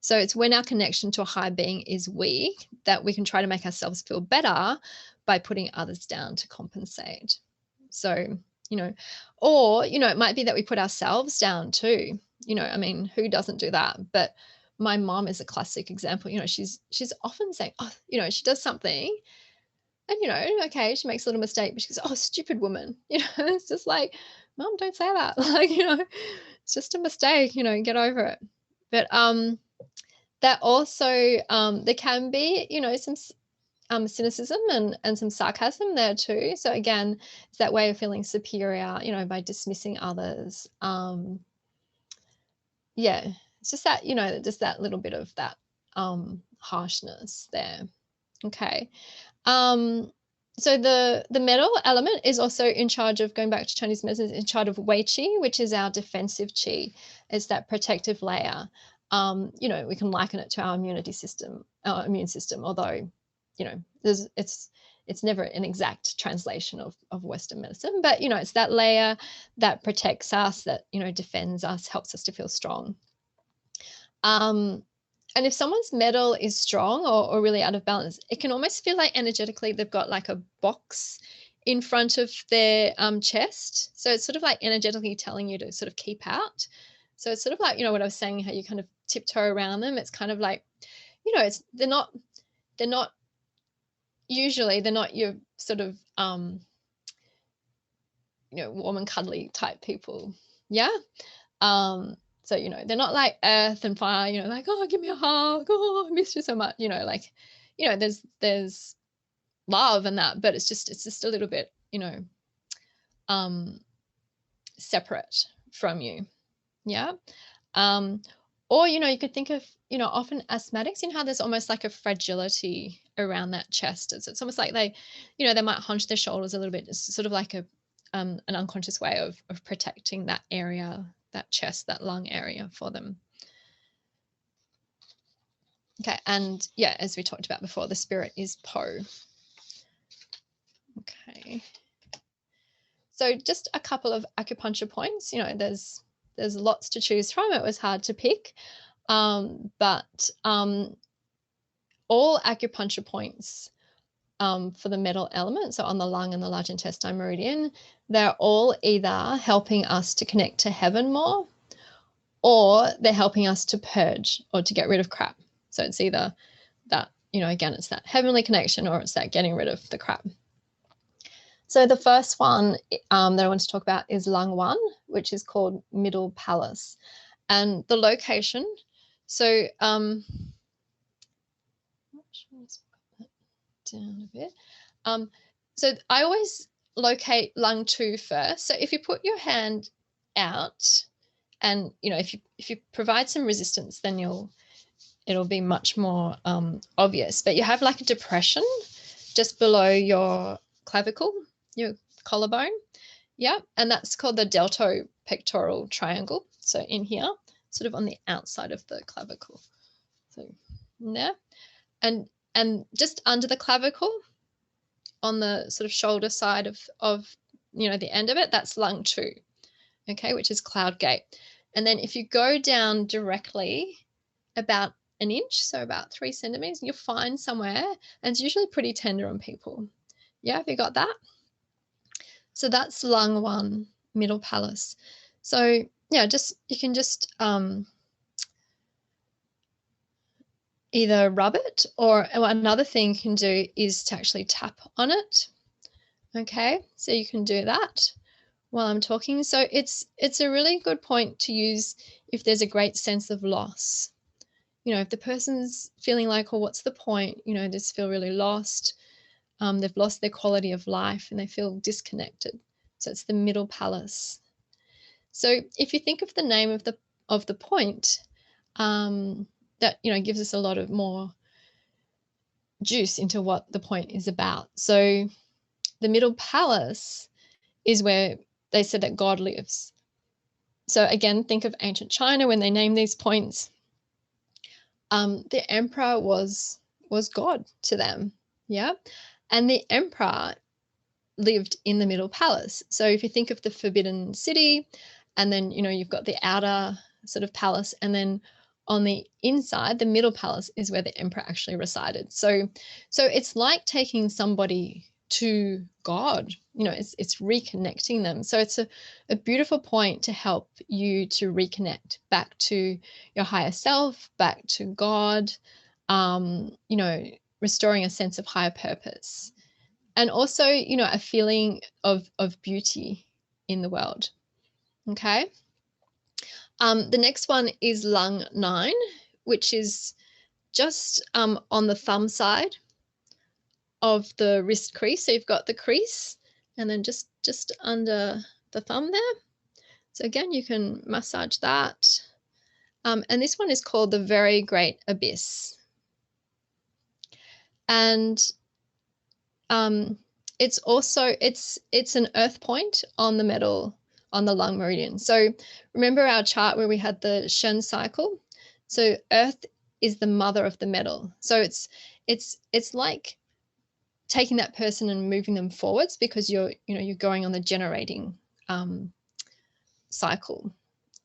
So it's when our connection to a higher being is weak that we can try to make ourselves feel better by putting others down to compensate. So, or, it might be that we put ourselves down too. Who doesn't do that? But my mom is a classic example. She's often saying, oh, she does something and, okay, she makes a little mistake, but she goes, oh, stupid woman. It's just like, Mom, don't say that. Like, it's just a mistake, get over it. But that also, there can be, some cynicism and some sarcasm there too. So again, it's that way of feeling superior, by dismissing others. Yeah, it's just that, just that little bit of that harshness there. Okay. So the metal element is also in charge of, going back to Chinese medicine, in charge of Wei Qi, which is our defensive qi. It's that protective layer. We can liken it to our immune system, although, it's never an exact translation of Western medicine, but, it's that layer that protects us, that, defends us, helps us to feel strong. And if someone's metal is strong or really out of balance, it can almost feel like energetically they've got like a box in front of their chest. So it's sort of like energetically telling you to sort of keep out. So it's sort of like, what I was saying, how you kind of tiptoe around them. It's kind of like, they're not your sort of, warm and cuddly type people. Yeah. So, they're not like earth and fire, like, oh, give me a hug. Oh, I miss you so much. Like, there's love and that, but it's just a little bit, separate from you. Yeah. Or, you could think of, often asthmatics, how there's almost like a fragility around that chest. It's almost like they might hunch their shoulders a little bit. It's sort of like an unconscious way of protecting that area, that chest, that lung area for them. Okay, and yeah, as we talked about before, the spirit is Po. Okay. So just a couple of acupuncture points. There's lots to choose from. It was hard to pick. But all acupuncture points for the metal element, so on the lung and the large intestine meridian, they're all either helping us to connect to heaven more, or they're helping us to purge or to get rid of crap. So it's either that, again, it's that heavenly connection, or it's that getting rid of the crap. So the first one that I want to talk about is lung 1, which is called middle palace. And the location, so down a bit. So I always locate lung 2 first. So if you put your hand out, and if you provide some resistance, then it'll be much more obvious. But you have like a depression just below your clavicle, your collarbone. Yeah, and that's called the deltopectoral triangle. So in here, sort of on the outside of the clavicle. So there, and just under the clavicle, on the sort of shoulder side of the end of it, that's lung 2. Okay, which is cloud gate. And then if you go down directly about an inch, so about 3 centimeters, you'll find somewhere, and it's usually pretty tender on people. Yeah, have you got that? So that's lung 1, middle palace. So yeah, you can just either rub it, or another thing you can do is to actually tap on it. Okay, so you can do that while I'm talking. So it's a really good point to use if there's a great sense of loss. if the person's feeling like, oh, what's the point? They just feel really lost. They've lost their quality of life and they feel disconnected. So it's the middle palace. So if you think of the name of the point, that gives us a lot of more juice into what the point is about. So the middle palace is where they said that God lives. So again, think of ancient China when they named these points. The emperor was God to them, yeah, and the emperor lived in the middle palace. So if you think of the Forbidden City, and then you've got the outer sort of palace, and then on the inside, the middle palace is where the emperor actually resided. So it's like taking somebody to God. It's reconnecting them. So it's a beautiful point to help you to reconnect back to your higher self, back to God, restoring a sense of higher purpose. And also, a feeling of beauty in the world. Okay. The next one is lung 9, which is just on the thumb side of the wrist crease. So you've got the crease and then just under the thumb there. So again, you can massage that. And this one is called the Very Great Abyss. And it's also, it's an earth point on the metal, on the lung meridian. So remember our chart where we had the Shen cycle? So earth is the mother of the metal. So it's like taking that person and moving them forwards, because you're going on the generating cycle.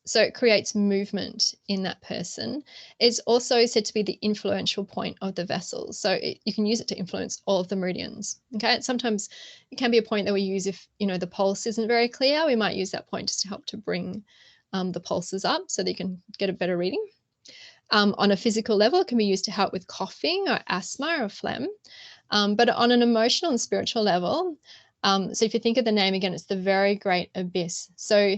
So it creates movement in that person. It's also said to be the influential point of the vessel. So you can use it to influence all of the meridians. Okay. And sometimes it can be a point that we use if, the pulse isn't very clear. We might use that point just to help to bring the pulses up so that you can get a better reading. On a physical level, it can be used to help with coughing or asthma or phlegm. But on an emotional and spiritual level, so if you think of the name again, it's the Very Great Abyss. So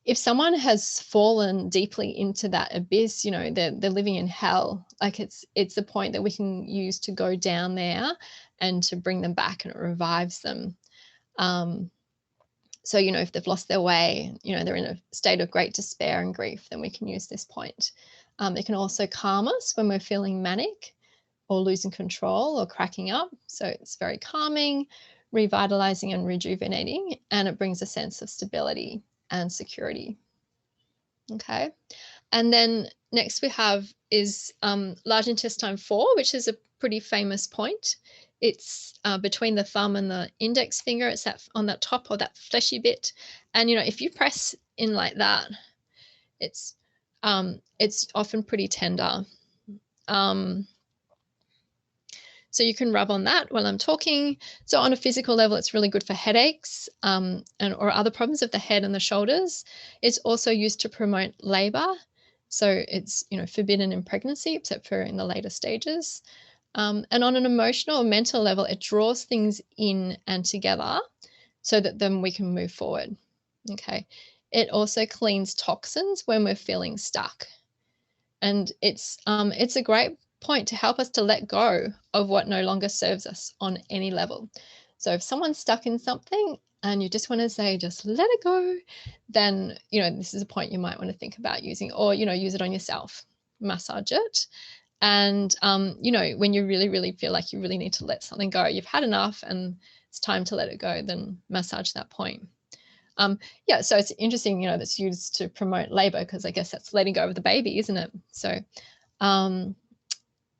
if someone has fallen deeply into that abyss, they're living in hell. Like it's a point that we can use to go down there and to bring them back, and it revives them. So, if they've lost their way, they're in a state of great despair and grief, then we can use this point. It can also calm us when we're feeling manic or losing control or cracking up. So it's very calming, revitalizing and rejuvenating, and it brings a sense of stability and security. Okay. And then next we have is large intestine 4, which is a pretty famous point. It's between the thumb and the index finger. It's on that top of that fleshy bit. And, if you press in like that, it's often pretty tender. So you can rub on that while I'm talking. So on a physical level, it's really good for headaches or other problems of the head and the shoulders. It's also used to promote labor. So it's, forbidden in pregnancy, except for in the later stages. And on an emotional or mental level, it draws things in and together so that then we can move forward. Okay. It also cleans toxins when we're feeling stuck. And it's a great point to help us to let go of what no longer serves us on any level. So if someone's stuck in something and you just want to say, just let it go, then, this is a point you might want to think about using, or, use it on yourself, massage it. And, when you really, really feel like you really need to let something go, you've had enough and it's time to let it go, then massage that point. Yeah, so it's interesting, that's used to promote labor, because I guess that's letting go of the baby, isn't it? So,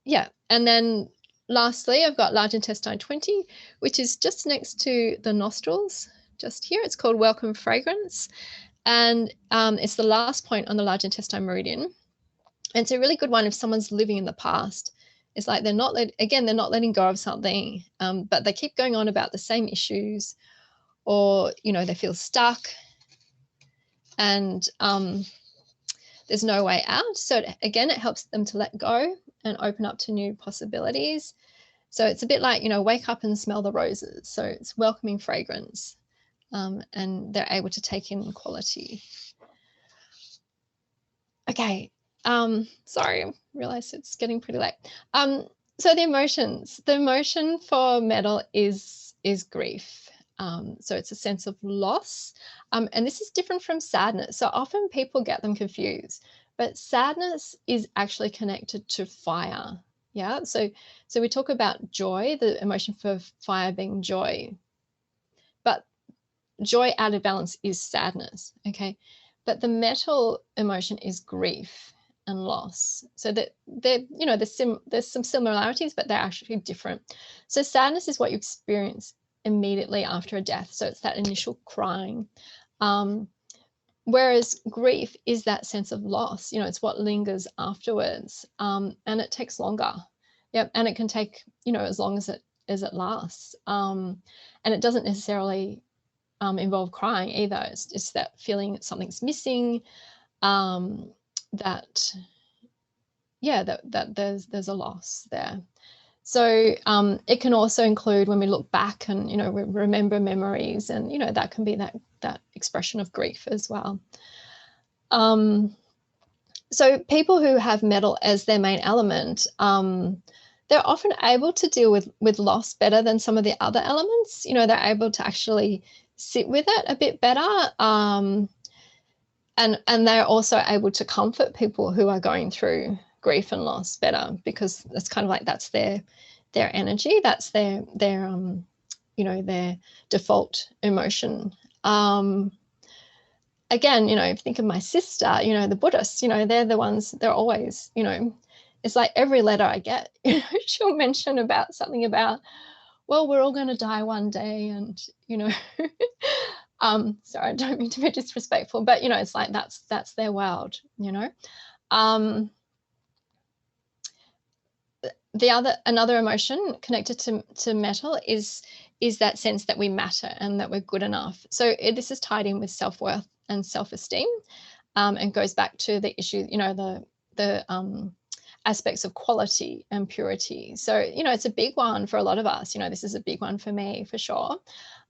yeah. And then lastly, I've got large intestine 20, which is just next to the nostrils, just here. It's called Welcome Fragrance. And it's the last point on the large intestine meridian. And it's a really good one if someone's living in the past. It's like they're not letting go of something, but they keep going on about the same issues, or, they feel stuck and there's no way out. So again, it helps them to let go and open up to new possibilities. So it's a bit like, wake up and smell the roses. So it's welcoming fragrance, and they're able to take in quality. Okay, Sorry, I realize it's getting pretty late. So the emotion for metal is grief. So it's a sense of loss. And this is different from sadness. So often people get them confused, but sadness is actually connected to fire. Yeah. So we talk about joy, the emotion for fire being joy, but joy out of balance is sadness. Okay. But the metal emotion is grief and loss. So that there's some similarities, but they're actually different. So sadness is what you experience immediately after a death. So it's that initial crying. Whereas grief is that sense of loss. It's what lingers afterwards, and it takes longer. Yep, and it can take as long as it lasts, and it doesn't necessarily involve crying either. It's just that feeling that something's missing, that that there's a loss there. So it can also include when we look back and we remember memories, and that can be that expression of grief as well. So people who have metal as their main element, they're often able to deal with loss better than some of the other elements. They're able to actually sit with it a bit better, and they're also able to comfort people who are going through grief and loss better, because it's kind of like that's their energy, that's their their default emotion. Again, if you think of my sister, the Buddhists, they're the ones, they're always, it's like every letter I get, she'll mention about something about, well, we're all going to die one day. And, sorry, I don't mean to be disrespectful, but, it's like, that's their world, another emotion connected to metal is that sense that we matter and that we're good enough. So this is tied in with self-worth and self-esteem, and goes back to the issue, the aspects of quality and purity. So it's a big one for a lot of us. This is a big one for me for sure.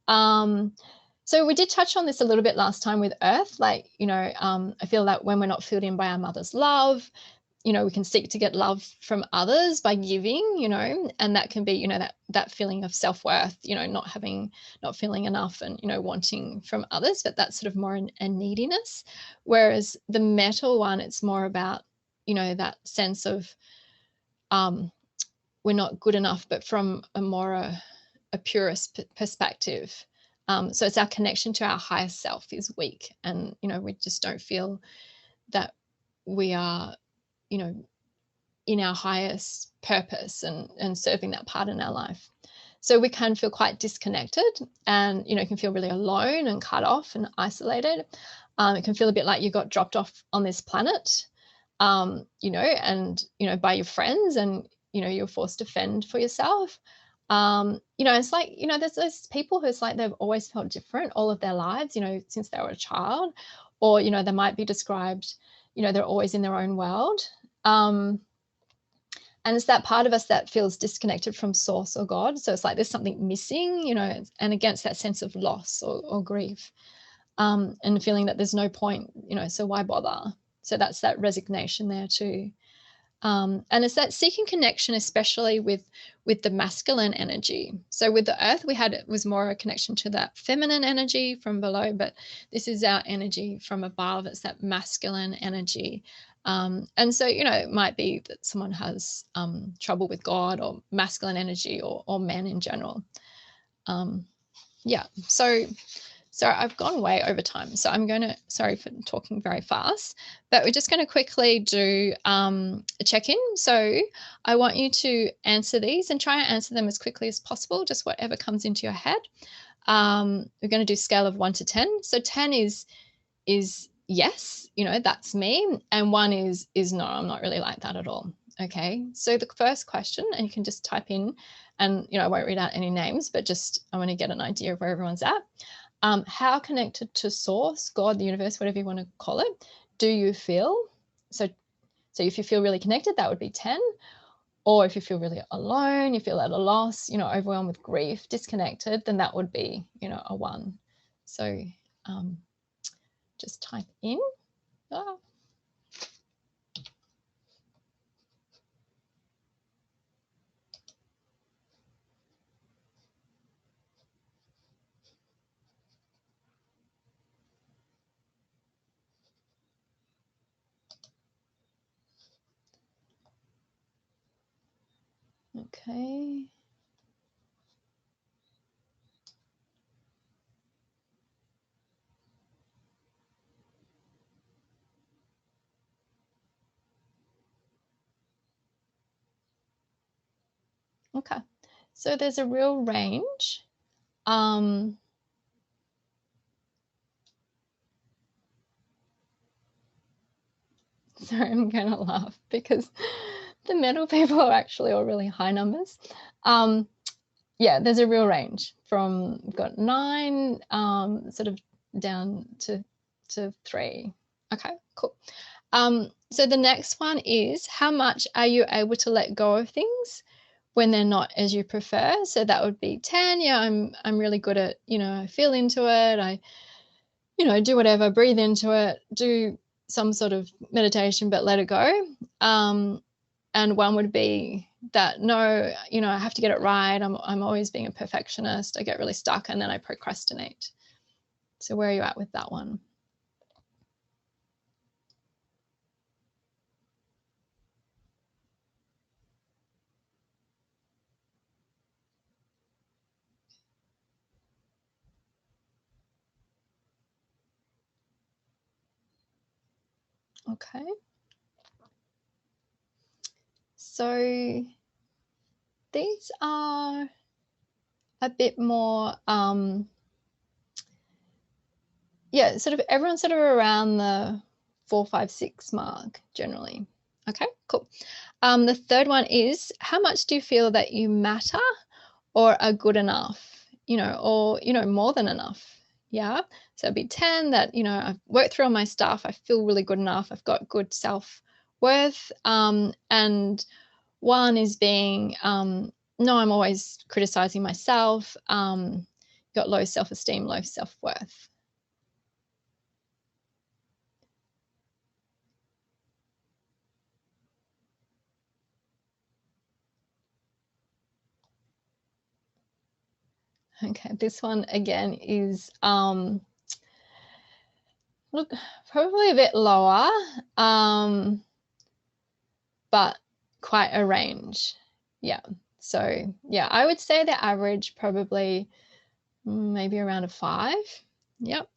So we did touch on this a little bit last time with Earth. Like, I feel that when we're not filled in by our mother's love, we can seek to get love from others by giving, and that can be, that feeling of self-worth, not feeling enough and, wanting from others, but that's sort of more a neediness. Whereas the metal one, it's more about, that sense of we're not good enough, but from a more a purist perspective. So it's our connection to our higher self is weak, and, we just don't feel that we are, in our highest purpose and serving that part in our life. So we can feel quite disconnected, and can feel really alone and cut off and isolated. It can feel a bit like you got dropped off on this planet, and by your friends, and you're forced to fend for yourself. It's like, there's those people who's like they've always felt different all of their lives, since they were a child, or they might be described, they're always in their own world. And it's that part of us that feels disconnected from source or God. So it's like there's something missing, and against that sense of loss or grief, and feeling that there's no point, so why bother? So that's that resignation there too. And it's that seeking connection, especially with the masculine energy. So with the Earth, it was more a connection to that feminine energy from below, but this is our energy from above. It's that masculine energy. And so, it might be that someone has trouble with God or masculine energy, or men in general. Yeah. So I've gone way over time. So sorry for talking very fast, but we're just going to quickly do a check-in. So I want you to answer these and try and answer them as quickly as possible, just whatever comes into your head. We're going to do scale of 1 to 10. So 10 is yes, that's me. And 1 is no, I'm not really like that at all. Okay. So the first question, and you can just type in, and, I won't read out any names, but just I want to get an idea of where everyone's at. How connected to source, God, the universe, whatever you want to call it, do you feel? So if you feel really connected, that would be 10. Or if you feel really alone, you feel at a loss, overwhelmed with grief, disconnected, then that would be, a 1. So just type in. Okay. Okay. So there's a real range. Sorry, I'm going to laugh because the middle people are actually all really high numbers. Yeah, there's a real range from, we've got 9 sort of down to 3. Okay, cool. So the next one is, how much are you able to let go of things when they're not as you prefer? So that would be 10. Yeah, I'm really good at, I feel into it. I, do whatever, breathe into it, do some sort of meditation, but let it go. And 1 would be that, no, I have to get it right. I'm always being a perfectionist. I get really stuck and then I procrastinate. So where are you at with that one? Okay. So these are a bit more, yeah, sort of everyone's sort of around the 4, 5, 6 mark generally. Okay, cool. The third one is, how much do you feel that you matter or are good enough, or, more than enough? Yeah. So it'd be 10 that, I've worked through all my stuff. I feel really good enough. I've got good self-worth. And 1 is being, no, I'm always criticizing myself. Got low self-esteem, low self-worth. Okay, this one again is look, probably a bit lower, but quite a range. Yeah. So yeah, I would say the average probably maybe around a 5. Yep.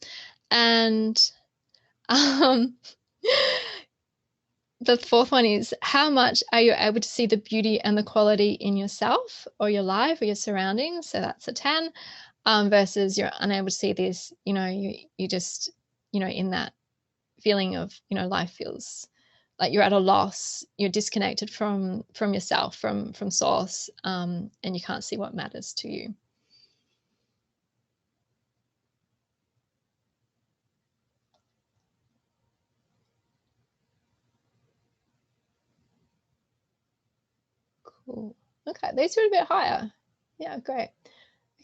And the 4th one is, how much are you able to see the beauty and the quality in yourself or your life or your surroundings? So that's a 10, versus you're unable to see this, you just, in that feeling of, life feels like you're at a loss, you're disconnected from yourself, from source, and you can't see what matters to you. Cool. Okay, these are a bit higher. Yeah, great.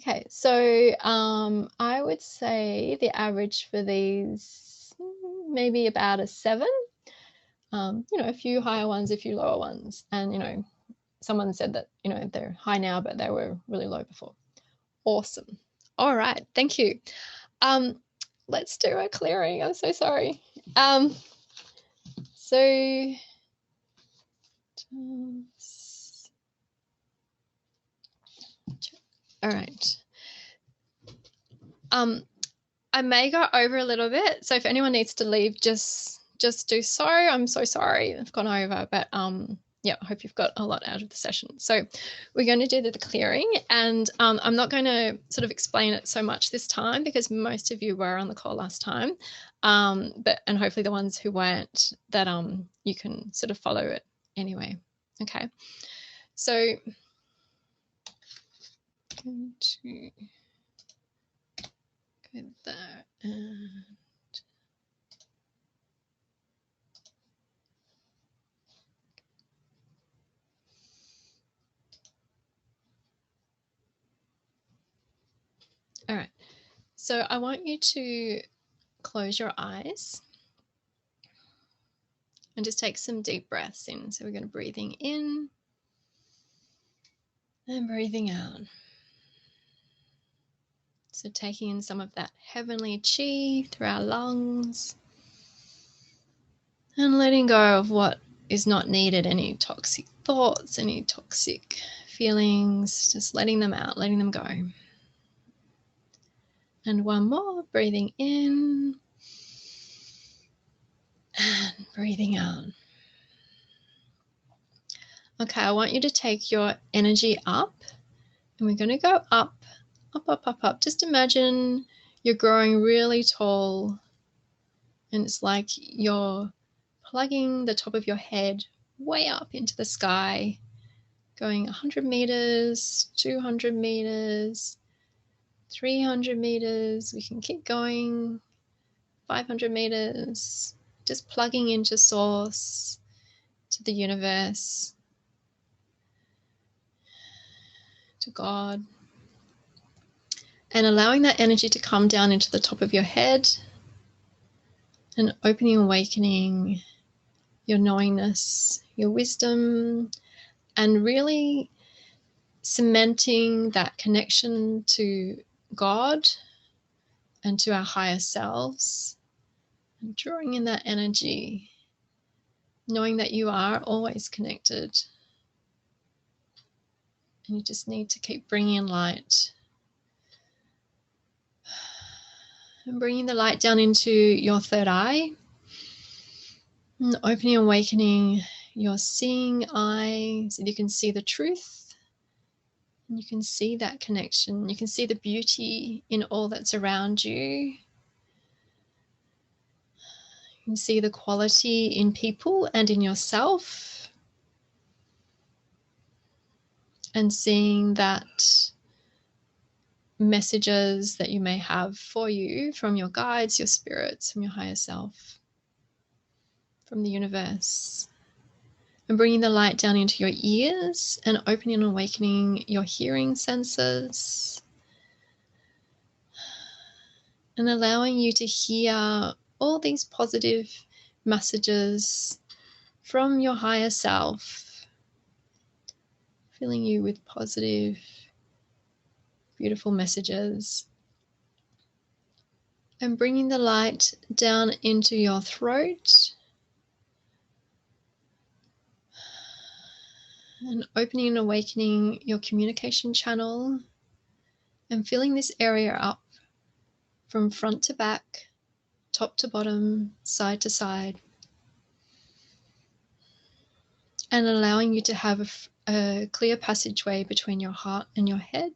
Okay, so I would say the average for these maybe about a 7. A few higher ones, a few lower ones, and someone said that they're high now, but they were really low before. Awesome. All right, thank you. Let's do a clearing. I'm so sorry. So. All right. I may go over a little bit, so if anyone needs to leave, just do so. I'm so sorry I've gone over, but yeah, I hope you've got a lot out of the session. So we're going to do the clearing, and I'm not going to sort of explain it so much this time because most of you were on the call last time, and hopefully the ones who weren't, that you can sort of follow it anyway. Okay, so going to go there and all right. So I want you to close your eyes and just take some deep breaths in. So we're going to breathing in and breathing out. So taking in some of that heavenly chi through our lungs and letting go of what is not needed, any toxic thoughts, any toxic feelings, just letting them out, letting them go. And one more, breathing in and breathing out. Okay, I want you to take your energy up, and we're going to go up, up, up, up, up. Just imagine you're growing really tall, and it's like you're plugging the top of your head way up into the sky, going 100 meters, 200 meters, 300 meters. We can keep going, 500 meters, just plugging into source, to the universe, to God, and allowing that energy to come down into the top of your head and opening, awakening your knowingness, your wisdom, and really cementing that connection to God and to our higher selves, and drawing in that energy, knowing that you are always connected, and you just need to keep bringing in light. And bringing the light down into your third eye, and opening and awakening your seeing eye so that you can see the truth, and you can see that connection. You can see the beauty in all that's around you. You can see the quality in people and in yourself, and seeing that messages that you may have for you from your guides, your spirits, from your higher self, from the universe. And bringing the light down into your ears and opening and awakening your hearing senses, and allowing you to hear all these positive messages from your higher self, filling you with positive, beautiful messages. And bringing the light down into your throat and opening and awakening your communication channel, and filling this area up from front to back, top to bottom, side to side, and allowing you to have a clear passageway between your heart and your head.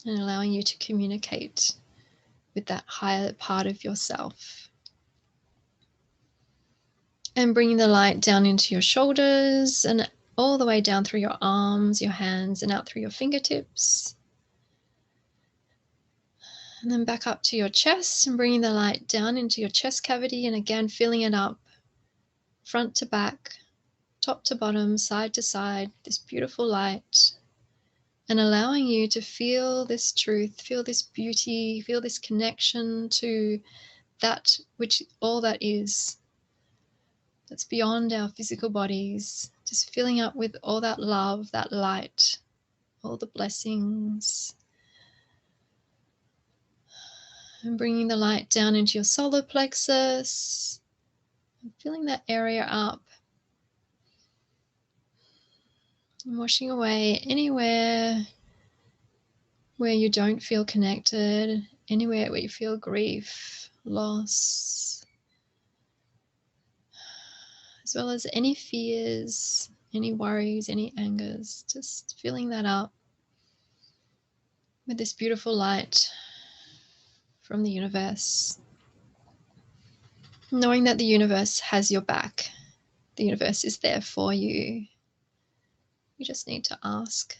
And allowing you to communicate with that higher part of yourself. And bringing the light down into your shoulders and all the way down through your arms, your hands, and out through your fingertips. And then back up to your chest, and bringing the light down into your chest cavity, and again filling it up front to back, top to bottom, side to side, this beautiful light. And allowing you to feel this truth, feel this beauty, feel this connection to that which all that is, that's beyond our physical bodies, just filling up with all that love, that light, all the blessings. And bringing the light down into your solar plexus, and filling that area up, and washing away anywhere where you don't feel connected, anywhere where you feel grief, loss, as well as any fears, any worries, any angers, just filling that up with this beautiful light from the universe. Knowing that the universe has your back. The universe is there for you. You just need to ask.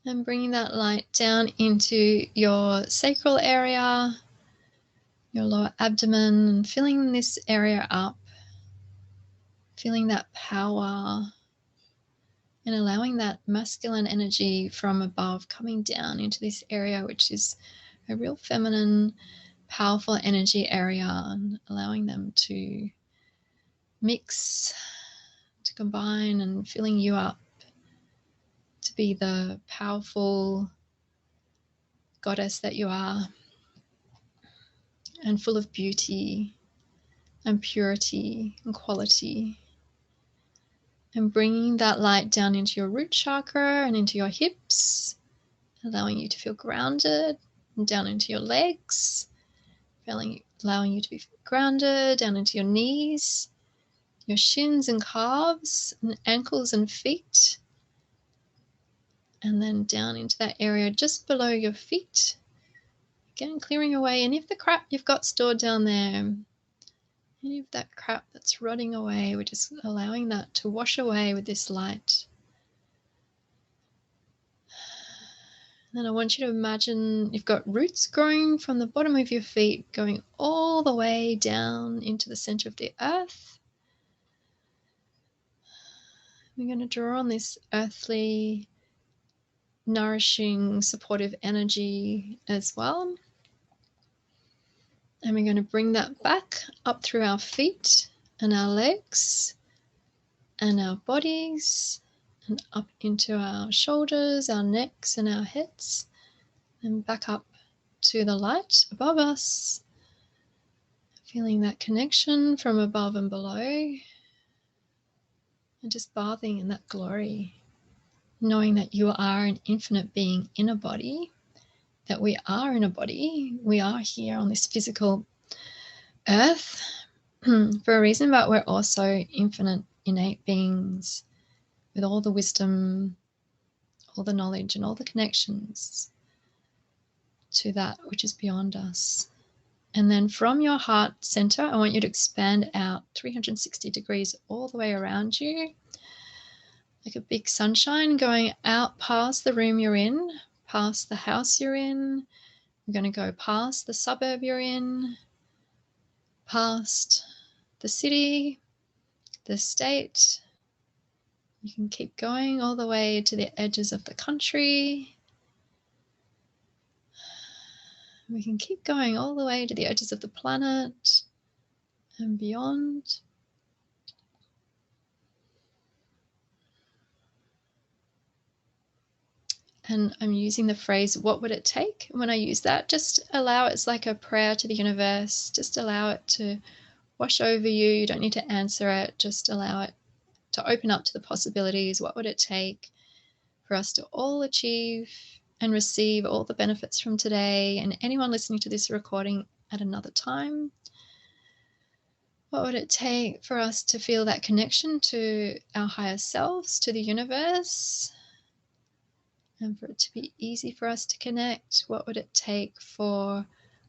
And bringing that light down into your sacral area, your lower abdomen, and filling this area up, feeling that power, and allowing that masculine energy from above coming down into this area, which is a real feminine, powerful energy area, and allowing them to mix, to combine, and filling you up to be the powerful, goddess that you are, and full of beauty and purity and quality. And bringing that light down into your root chakra and into your hips, allowing you to feel grounded, and down into your legs, allowing you to be grounded, down into your knees, your shins and calves and ankles and feet, and then down into that area just below your feet. Again, clearing away any of the crap you've got stored down there, any of that crap that's rotting away. We're just allowing that to wash away with this light. Then I want you to imagine you've got roots growing from the bottom of your feet, going all the way down into the center of the earth. We're going to draw on this earthly, nourishing, supportive energy as well. And we're going to bring that back up through our feet and our legs and our bodies, and up into our shoulders, our necks, and our heads, and back up to the light above us. Feeling that connection from above and below, and just bathing in that glory, knowing that you are an infinite being in a body, that we are in a body. We are here on this physical earth for a reason, but we're also infinite, innate beings with all the wisdom, all the knowledge, and all the connections to that which is beyond us. And then from your heart center, I want you to expand out 360 degrees all the way around you, like a big sunshine going out past the room you're in, past the house you're in. You're going to go past the suburb you're in, past the city, the state. You can keep going all the way to the edges of the country. We can keep going all the way to the edges of the planet and beyond. And I'm using the phrase, what would it take? When I use that, just allow it. It's like a prayer to the universe. Just allow it to wash over you. You don't need to answer it. Just allow it to open up to the possibilities. What would it take for us to all achieve and receive all the benefits from today, and anyone listening to this recording at another time? What would it take for us to feel that connection to our higher selves, to the universe, and for it to be easy for us to connect? What would it take for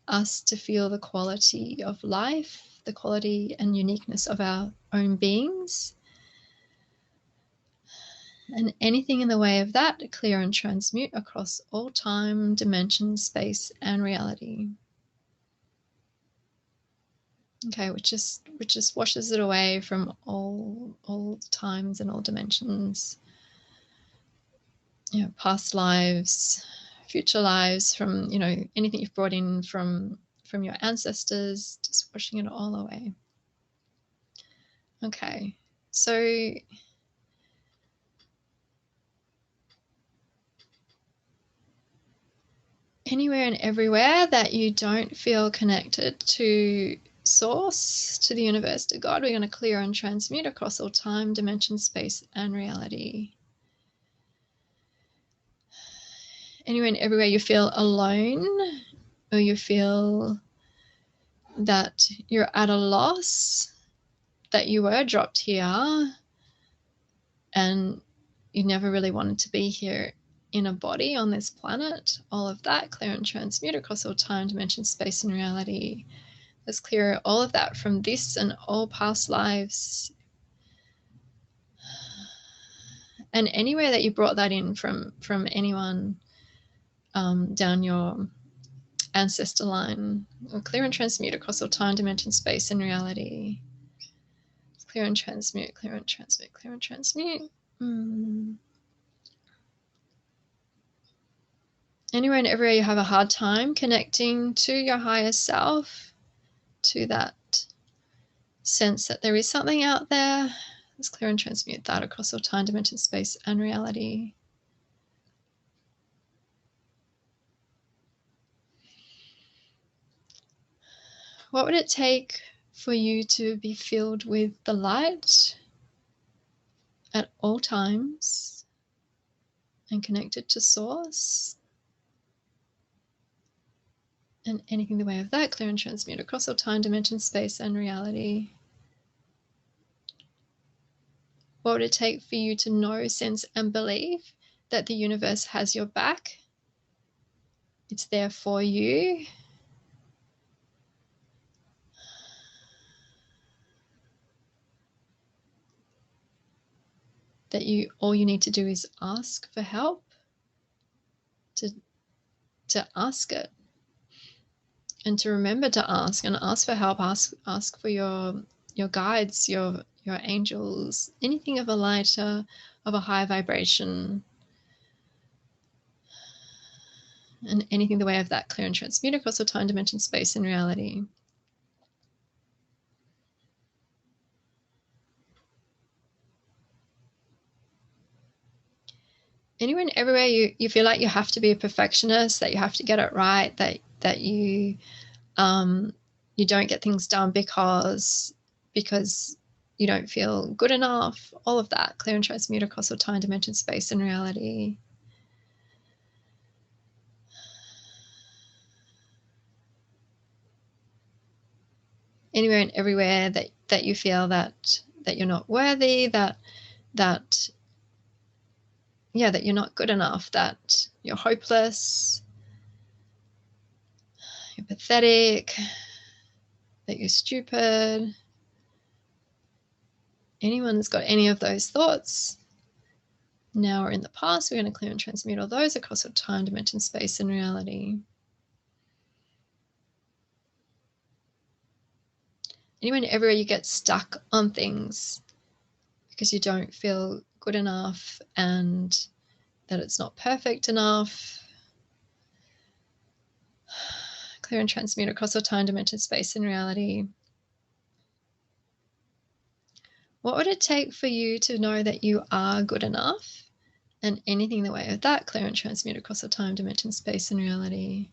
us to feel the quality of life, the quality and uniqueness of our own beings? And anything in the way of that, clear and transmute across all time, dimension, space, and reality. Okay, which just washes it away from all times and all dimensions. Past lives, future lives, from anything you've brought in from your ancestors, just washing it all away. Okay, so anywhere and everywhere that you don't feel connected to Source, to the universe, to God, we're going to clear and transmute across all time, dimension, space, and reality. Anywhere and everywhere you feel alone, or you feel that you're at a loss, that you were dropped here and you never really wanted to be here in a body on this planet, all of that, clear and transmute across all time, dimension, space, and reality. Let's clear all of that from this and all past lives. And anywhere that you brought that in from anyone down your ancestor line, we'll clear and transmute across all time, dimension, space, and reality. Clear and transmute, clear and transmute, clear and transmute. Anywhere and everywhere you have a hard time connecting to your higher self, to that sense that there is something out there, let's clear and transmute that across all time, dimension, space, and reality. What would it take for you to be filled with the light at all times and connected to Source? And anything in the way of that, clear and transmute across all time, dimension, space, and reality. What would it take for you to know, sense, and believe that the universe has your back? It's there for you. That all you need to do is ask for help, to ask it, and to remember to ask for help. Ask for your guides, your angels, anything of a lighter, of a higher vibration, and anything the way of that, clear and transmute across all time, dimension, space, and reality. Anywhere and everywhere you feel like you have to be a perfectionist, that you have to get it right, that you you don't get things done because you don't feel good enough, all of that, clear and transmute across all time, dimension, space, and reality. Anywhere and everywhere that you feel that you're not worthy, that you're not good enough, that you're hopeless, you're pathetic, that you're stupid. Anyone that's got any of those thoughts now or in the past, we're going to clear and transmute all those across all time, dimension, space, and reality. Anywhere and everywhere you get stuck on things because you don't feel good enough and that it's not perfect enough, clear and transmute across all time, dimension, space, and reality. What would it take for you to know that you are good enough? And anything in the way of that, clear and transmute across all time, dimension, space, and reality.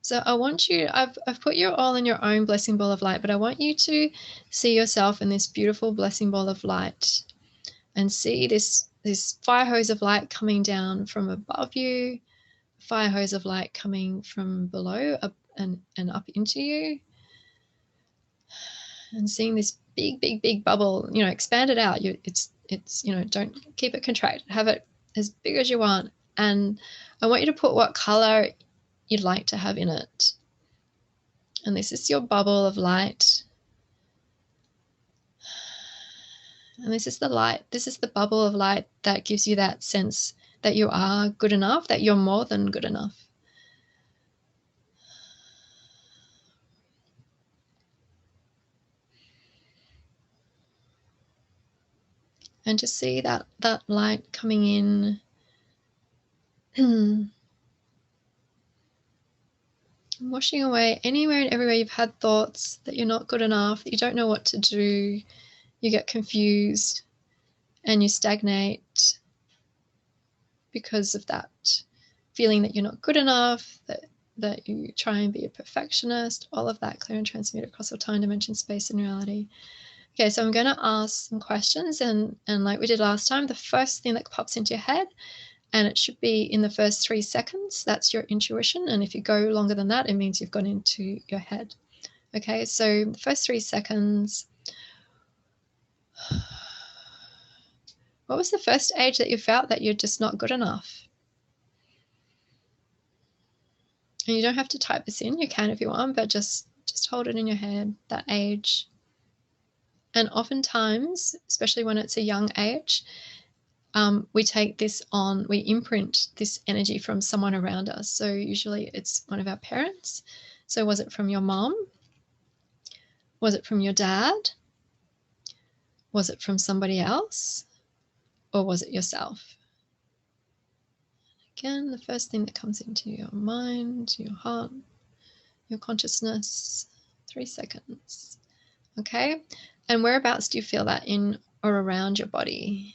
So I want you, I've put you all in your own blessing ball of light, but I want you to see yourself in this beautiful blessing ball of light and see this fire hose of light coming down from above you, fire hose of light coming from below up and up into you, and seeing this big bubble, expand it out. It's don't keep it contracted, have it as big as you want. And I want you to put what color you'd like to have in it. And this is your bubble of light. And this is the light, this is the bubble of light that gives you that sense that you are good enough, that you're more than good enough. And just see that light coming in. Washing away anywhere and everywhere you've had thoughts that you're not good enough, that you don't know what to do, you get confused and you stagnate because of that feeling that you're not good enough, that you try and be a perfectionist, all of that, clear and transmute across all time, dimension, space, and reality. Okay, so I'm going to ask some questions, and like we did last time, the first thing that pops into your head, and it should be in the first 3 seconds, that's your intuition. And if you go longer than that, it means you've gone into your head. Okay, so the first 3 seconds. What was the first age that you felt that you're just not good enough? And you don't have to type this in, you can if you want, but just hold it in your head, that age. And oftentimes, especially when it's a young age, we take this on, we imprint this energy from someone around us. So usually it's one of our parents. So was it from your mom? Was it from your dad? Was it from somebody else? Or was it yourself? Again, the first thing that comes into your mind, your heart, your consciousness, 3 seconds. Okay, and whereabouts do you feel that in or around your body?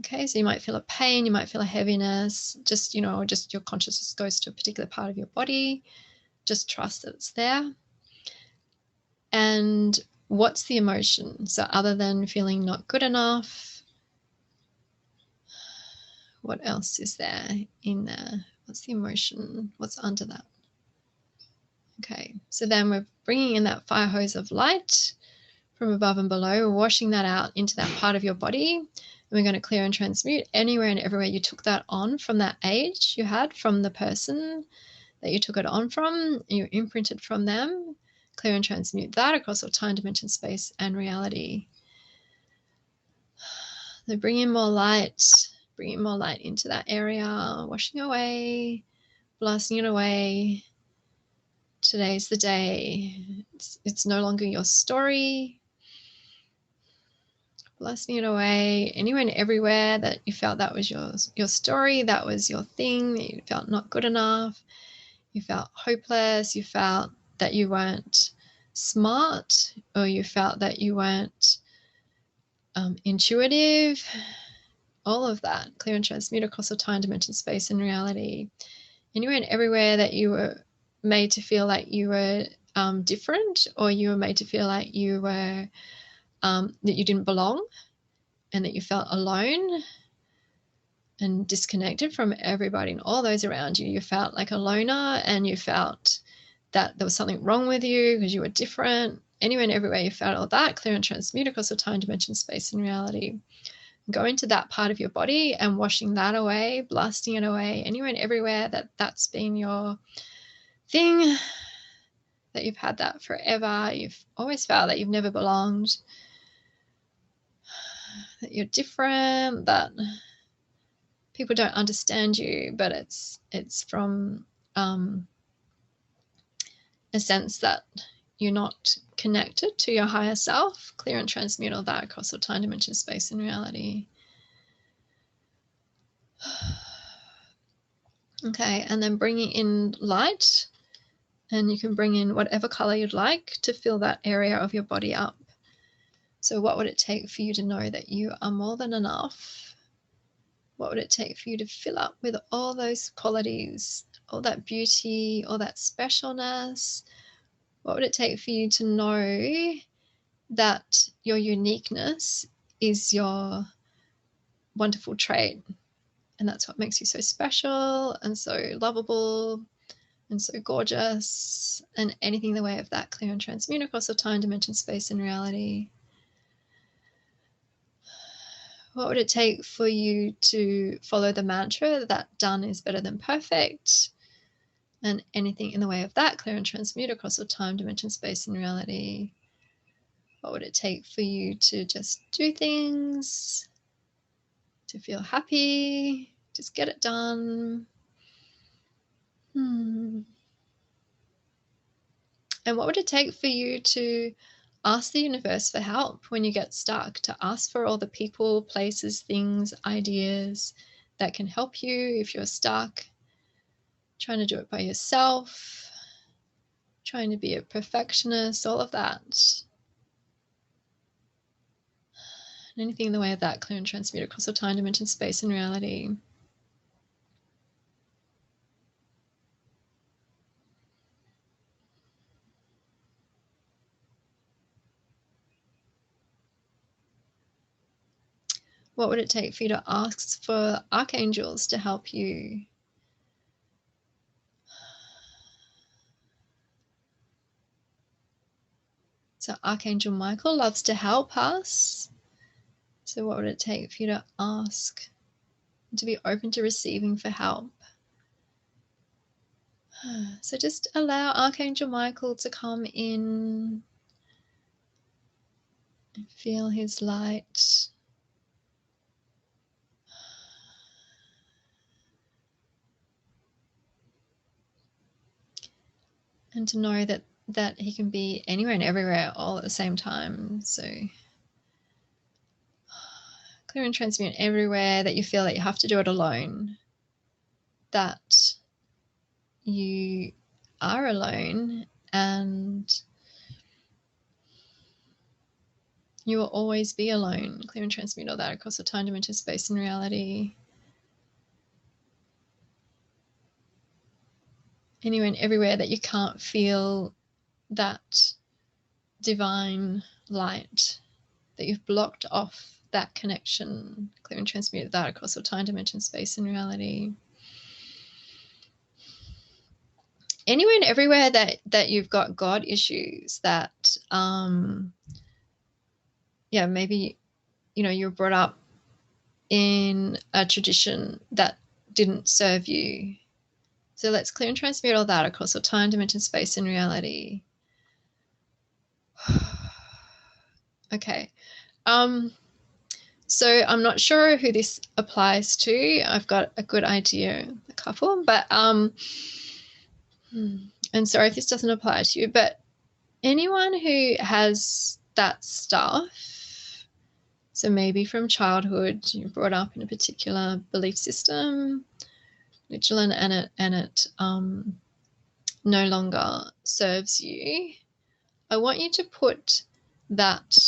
Okay, so you might feel a pain, you might feel a heaviness, just, just your consciousness goes to a particular part of your body. Just trust that it's there. And what's the emotion? So other than feeling not good enough, what else is there in there? What's the emotion? What's under that? Okay, so then we're bringing in that fire hose of light from above and below. We're washing that out into that part of your body. And we're going to clear and transmute anywhere and everywhere you took that on from that age you had, from the person that you took it on from, you imprinted from them. Clear and transmute that across all time, dimension, space, and reality. So bring in more light into that area, washing away, blasting it away. Today's the day. It's no longer your story. Blasting it away anywhere and everywhere that you felt that was your story, that was your thing, that you felt not good enough, you felt hopeless, you felt that you weren't smart, or you felt that you weren't intuitive. All of that, clear and transmute across all time, dimension, space, and reality. Anywhere and everywhere that you were made to feel like you were different, or you were made to feel like you were that you didn't belong, and that you felt alone and disconnected from everybody and all those around you. You felt like a loner, and you felt that there was something wrong with you because you were different. Anywhere and everywhere you felt all that, clear and transmute across the time, dimension, space, and reality. Go into that part of your body and washing that away, blasting it away, anywhere and everywhere that's been your thing, that you've had that forever. You've always felt that you've never belonged, that you're different, that people don't understand you, but it's from a sense that you're not connected to your higher self. Clear and transmute all that across all time, dimension, space, and reality. Okay, and then bringing in light, and you can bring in whatever color you'd like to fill that area of your body up. So what would it take for you to know that you are more than enough? What would it take for you to fill up with all those qualities, all that beauty, all that specialness? What would it take for you to know that your uniqueness is your wonderful trait? And that's what makes you so special and so lovable and so gorgeous, and anything in the way of that, clear and transmute across the time, dimension, space, and reality. What would it take for you to follow the mantra that done is better than perfect? And anything in the way of that, clear and transmute across all time, dimension, space, and reality. What would it take for you to just do things, to feel happy, just get it done? And what would it take for you to ask the universe for help when you get stuck, to ask for all the people, places, things, ideas that can help you if you're stuck, trying to do it by yourself, trying to be a perfectionist, all of that. And anything in the way of that, clear and transmute across all time, dimension, space, and reality. What would it take for you to ask for archangels to help you? So Archangel Michael loves to help us. So what would it take for you to ask, to be open to receiving for help? So just allow Archangel Michael to come in and feel his light. And to know that he can be anywhere and everywhere all at the same time. So clear and transmute everywhere that you feel that you have to do it alone, that you are alone, and You will always be alone. Clear and transmute all that across the time, dimension, space, and reality. Anywhere and everywhere that you can't feel that divine light, that you've blocked off that connection, clear and transmute that across all time, dimension, space, and reality. Anywhere and everywhere that you've got God issues, that maybe you were brought up in a tradition that didn't serve you. So let's clear and transmute all that across all time, dimension, space, and reality. Okay. So I'm not sure who this applies to. I've got a good idea, a couple, but and sorry if this doesn't apply to you, but anyone who has that stuff, so maybe from childhood you're brought up in a particular belief system, religion, and it no longer serves you, I want you to put that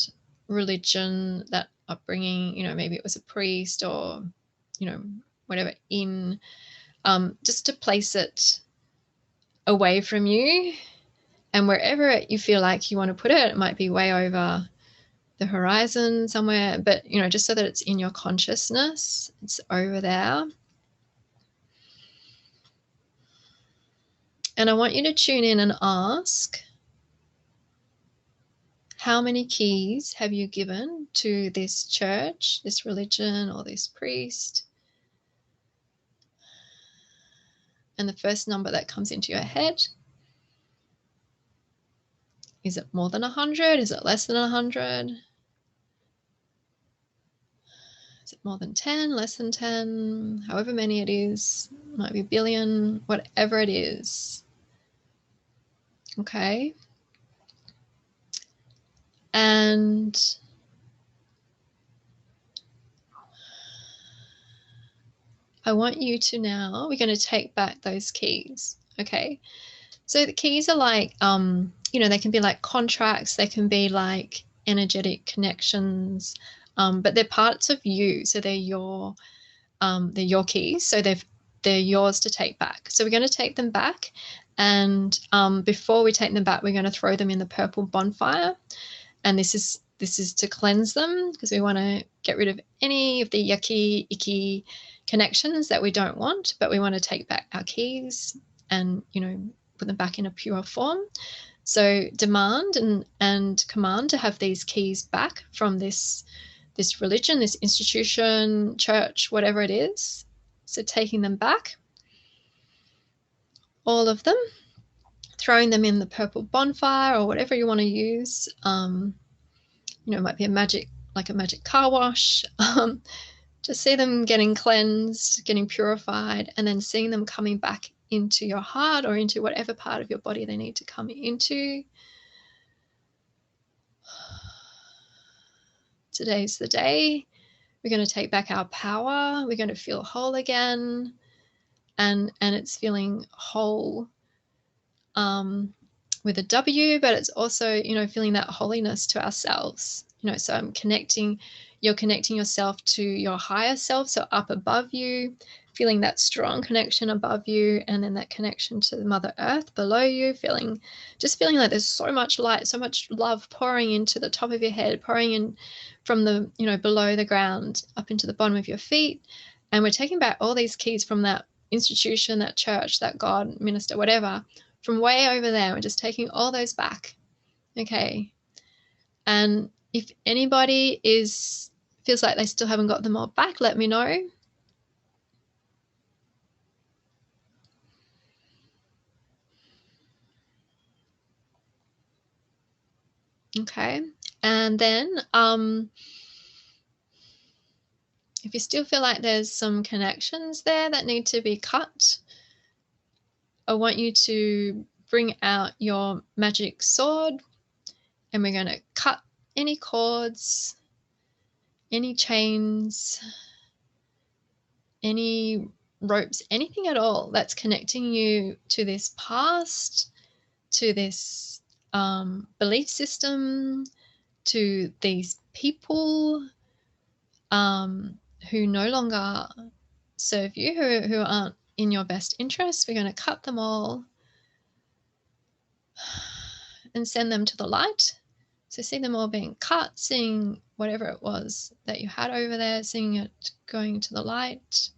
religion, that upbringing, maybe it was a priest or, whatever, in just to place it away from you, and wherever you feel like you want to put it, it might be way over the horizon somewhere, but, just so that it's in your consciousness, it's over there. And I want you to tune in and ask, how many keys have you given to this church, this religion, or this priest? And the first number that comes into your head, is it more than 100? Is it less than 100? Is it more than 10, less than 10? However many it is, it might be a billion, whatever it is. Okay. And I want you to now, we're going to take back those keys. Okay. So the keys are like, they can be like contracts, they can be like energetic connections, but they're parts of you. So they're your keys. So they're yours to take back. So we're going to take them back. And before we take them back, we're going to throw them in the purple bonfire. And this is to cleanse them, because we want to get rid of any of the yucky, icky connections that we don't want, but we want to take back our keys and, put them back in a pure form. So demand and command to have these keys back from this religion, this institution, church, whatever it is. So taking them back, all of them, throwing them in the purple bonfire or whatever you want to use. It might be a magic car wash. Just see them getting cleansed, getting purified, and then seeing them coming back into your heart or into whatever part of your body they need to come into. Today's the day. We're going to take back our power. We're going to feel whole again. And it's feeling whole with a W, but it's also, feeling that holiness to ourselves. So you're connecting yourself to your higher self, so up above you, feeling that strong connection above you, and then that connection to the Mother Earth below you, feeling like there's so much light, so much love pouring into the top of your head, pouring in from the, below the ground up into the bottom of your feet. And we're taking back all these keys from that institution, that church, that God, minister, whatever, from way over there. We're just taking all those back. Okay. And if anybody feels like they still haven't got them all back, let me know. Okay. And then if you still feel like there's some connections there that need to be cut, I want you to bring out your magic sword, and we're going to cut any cords, any chains, any ropes, anything at all that's connecting you to this past, to this belief system, to these people who no longer serve you, who aren't in your best interest. We're going to cut them all and send them to the light. So see them all being cut, seeing whatever it was that you had over there, seeing it going to the light,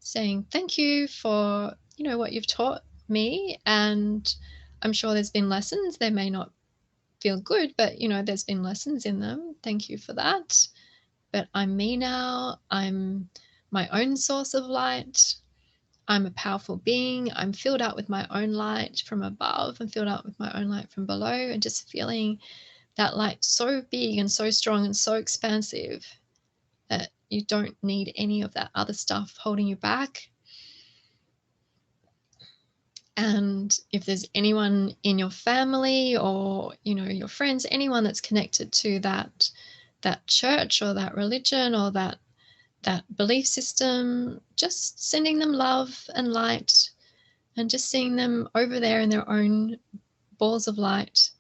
saying thank you for, what you've taught me. And I'm sure there's been lessons. They may not feel good, but, there's been lessons in them. Thank you for that. But I'm me now. I'm my own source of light. I'm a powerful being. I'm filled out with my own light from above and filled out with my own light from below, and just feeling that light so big and so strong and so expansive that you don't need any of that other stuff holding you back. And if there's anyone in your family or, your friends, anyone that's connected to that church or that religion or that belief system, just sending them love and light and just seeing them over there in their own balls of light.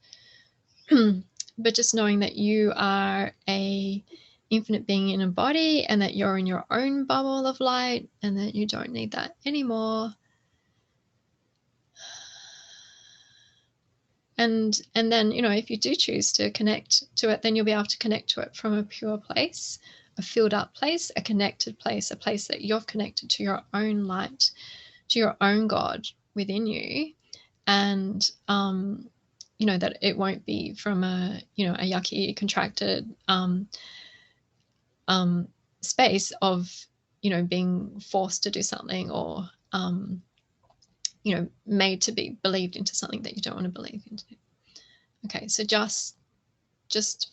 But just knowing that you are a infinite being in a body and that you're in your own bubble of light and that you don't need that anymore. And then, if you do choose to connect to it, then you'll be able to connect to it from a pure place, a filled up place, a connected place, a place that you've connected to your own light, to your own God within you. And, that it won't be from a yucky, contracted space of, being forced to do something or, made to be believed into something that you don't want to believe into. Okay, so just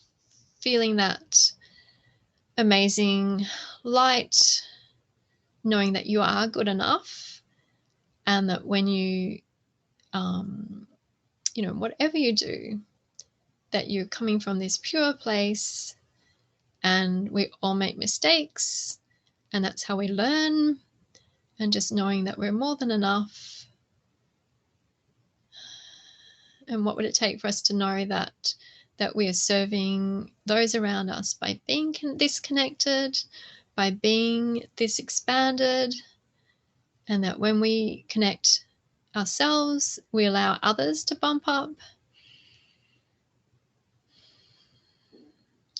feeling that amazing light, knowing that you are good enough, and that when you, whatever you do, that you're coming from this pure place, and we all make mistakes, and that's how we learn, and just knowing that we're more than enough. And what would it take for us to know that we are serving those around us by being this connected, by being this expanded, and that when we connect ourselves, we allow others to bump up,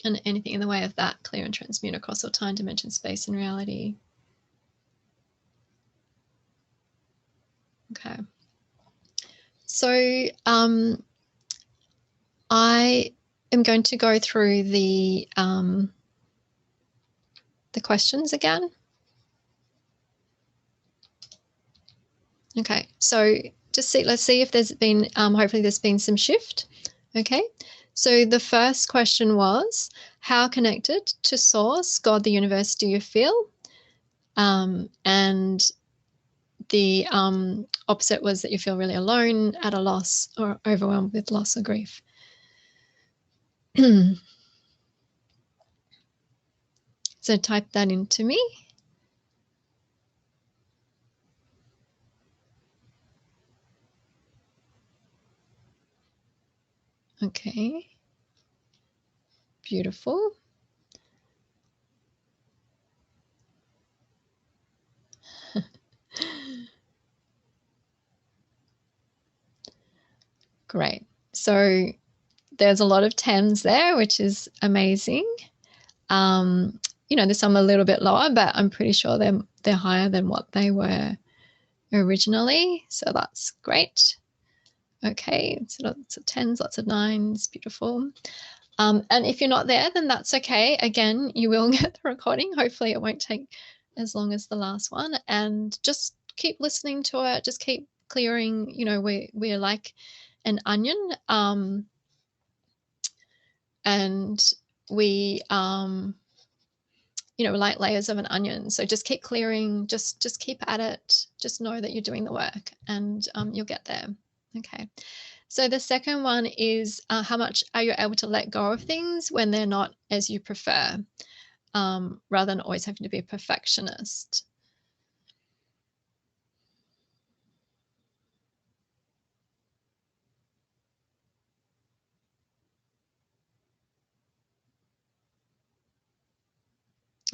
and anything in the way of that, clear and transmute across all time, dimension, space, and reality. Okay. So I am going to go through the questions again. Okay, so let's see if there's been, hopefully there's been some shift. Okay, so the first question was, how connected to Source, God, the universe, do you feel? And the opposite was that you feel really alone, at a loss, or overwhelmed with loss or grief. So type that into me. Okay. Beautiful. Great. So there's a lot of 10s there, which is amazing. There's some a little bit lower, but I'm pretty sure they're higher than what they were originally. So that's great. Okay, so lots of 10s, lots of 9s, beautiful. And if you're not there, then that's okay. Again, you will get the recording. Hopefully it won't take as long as the last one. And just keep listening to it. Just keep clearing. We're like an onion. And we, like layers of an onion. So just keep clearing. Just keep at it. Just know that you're doing the work, and you'll get there. Okay. So the second one is, how much are you able to let go of things when they're not as you prefer, rather than always having to be a perfectionist?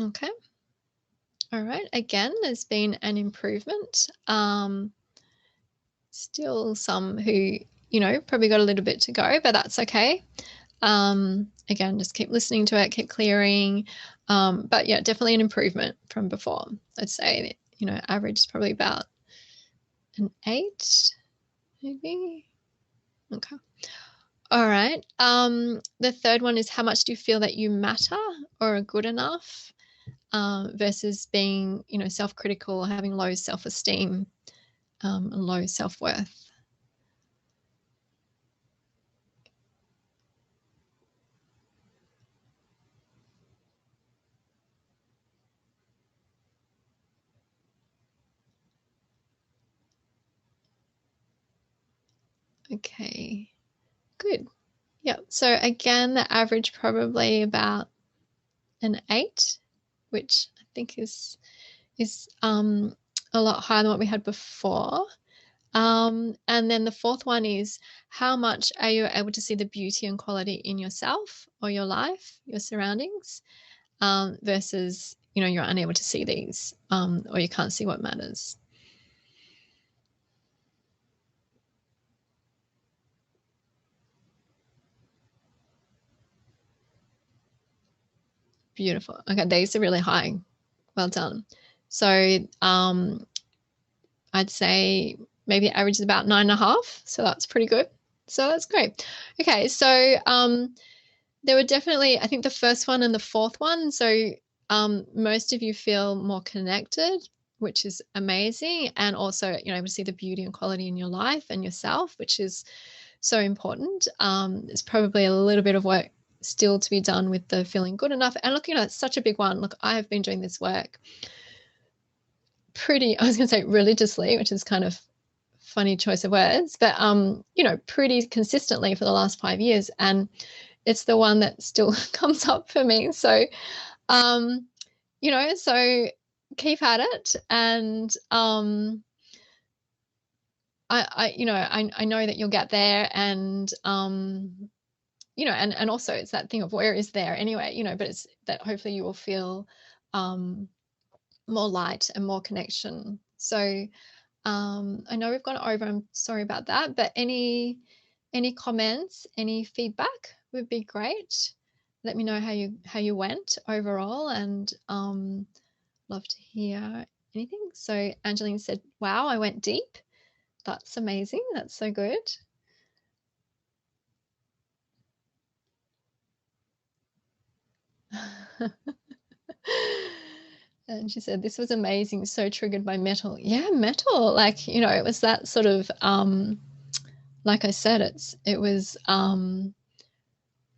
Okay. All right. Again, there's been an improvement. Still some who, probably got a little bit to go, but that's okay. Again, just keep listening to it, keep clearing. But yeah, definitely an improvement from before. I'd say, average is probably about an 8, maybe. Okay. All right. The third one is, how much do you feel that you matter or are good enough, versus being, self-critical or having low self-esteem, and low self-worth. Okay, good. Yeah. So again, the average probably about an 8, which I think is a lot higher than what we had before. And then the fourth one is, how much are you able to see the beauty and quality in yourself or your life, your surroundings, versus, you're unable to see these, or you can't see what matters. Beautiful. Okay, these are really high. Well done. So I'd say maybe average is about 9.5. So that's pretty good. So that's great. Okay, so there were definitely, I think, the first one and the fourth one. So most of you feel more connected, which is amazing. And also, able to see the beauty and quality in your life and yourself, which is so important. There's probably a little bit of work still to be done with the feeling good enough. And look, it's such a big one. Look, I have been doing this work pretty, I was going to say religiously, which is kind of funny choice of words, but pretty consistently for the last 5 years. And it's the one that still comes up for me. So, so keep at it. And I know that you'll get there. And and also it's that thing of where is there anyway, but it's that hopefully you will feel more light and more connection. So I know we've gone over, I'm sorry about that, but any comments, any feedback would be great. Let me know how you went overall, and love to hear anything. So Angeline said, wow, I went deep. That's amazing. That's so good. And she said, this was amazing. So triggered by metal. Yeah, metal. Like, it was that sort of, like I said, it was,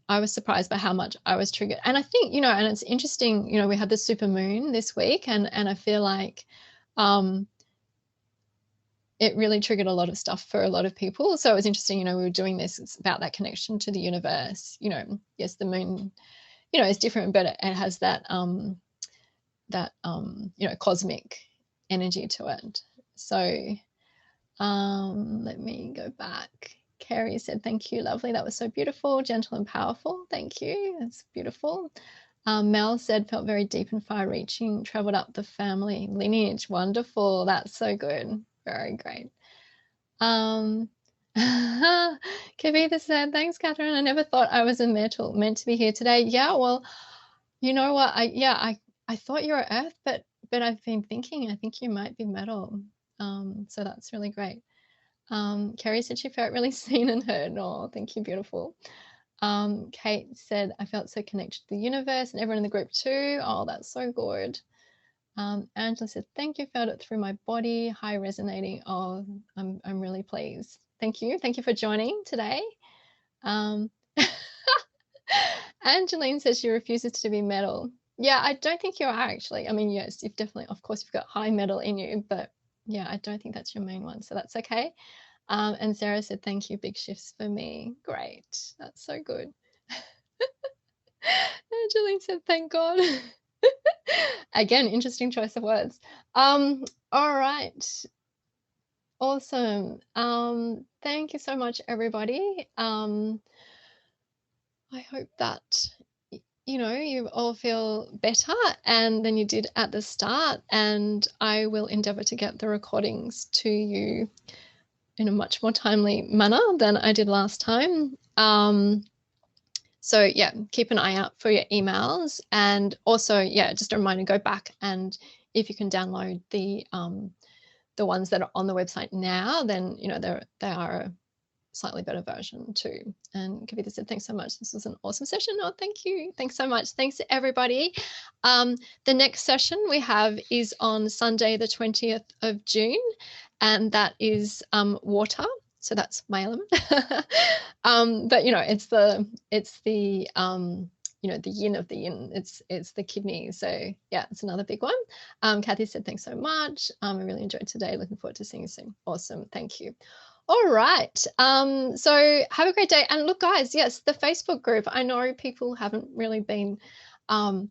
I was surprised by how much I was triggered. And I think, and it's interesting, we had the super moon this week, and I feel like, it really triggered a lot of stuff for a lot of people. So it was interesting, we were doing this, it's about that connection to the universe. Yes, the moon, is different, but it has that, cosmic energy to it. So let me go back. Carrie said, thank you, lovely. That was so beautiful, gentle and powerful. Thank you. That's beautiful. Mel said, felt very deep and far reaching, traveled up the family lineage. Wonderful. That's so good. Very great. Kavitha said, thanks, Catherine. I never thought I was meant to be here today. Yeah, well, you know what? I thought you were Earth, but I've been thinking, I think you might be metal. So that's really great. Kerry said she felt really seen and heard. Oh, thank you, beautiful. Kate said, I felt so connected to the universe and everyone in the group too. Oh, that's so good. Angela said, thank you, felt it through my body, high resonating. Oh, I'm really pleased. Thank you. Thank you for joining today. Angeline says she refuses to be metal. Yeah, I don't think you are actually. I mean, yes, you've definitely, of course, you've got high metal in you, but yeah, I don't think that's your main one. So that's okay. And Sarah said, thank you, big shifts for me. Great. That's so good. Angeline said, thank God. Again, interesting choice of words. All right. Awesome. Thank you so much, everybody. I hope that you all feel better and than you did at the start, and I will endeavour to get the recordings to you in a much more timely manner than I did last time. So yeah, keep an eye out for your emails, and also just a reminder, go back, and if you can download the ones that are on the website now, then they are a slightly better version too. And Kavita said, thanks so much. This was an awesome session. Oh, thank you. Thanks so much. Thanks to everybody. The next session we have is on Sunday, the 20th of June, and that is water. So that's my element. But it's the the yin of the yin. It's the kidney. So yeah, it's another big one. Kathy said, thanks so much. I really enjoyed today. Looking forward to seeing you soon. Awesome. Thank you. All right. So have a great day. And look, guys, yes, the Facebook group. I know people haven't really been on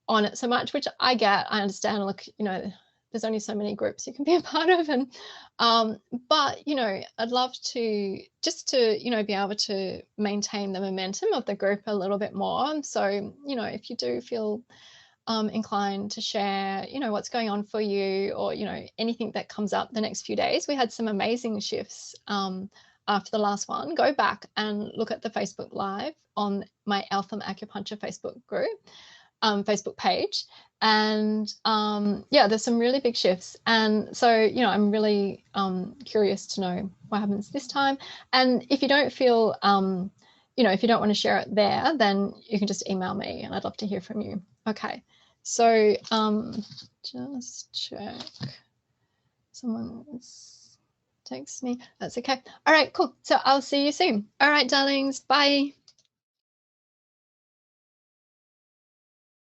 it so much, which I get. I understand. Look, there's only so many groups you can be a part of, and but I'd love to be able to maintain the momentum of the group a little bit more. So if you do feel inclined to share what's going on for you, or anything that comes up the next few days. We had some amazing shifts after the last one. Go back and look at the Facebook Live on my Eltham Acupuncture Facebook group, Facebook page, and there's some really big shifts, and so I'm really curious to know what happens this time. And if you don't feel if you don't want to share it there, then you can just email me, and I'd love to hear from you. Okay, so just check. Someone's texted me. That's okay. All right, cool. So I'll see you soon. All right, darlings. Bye.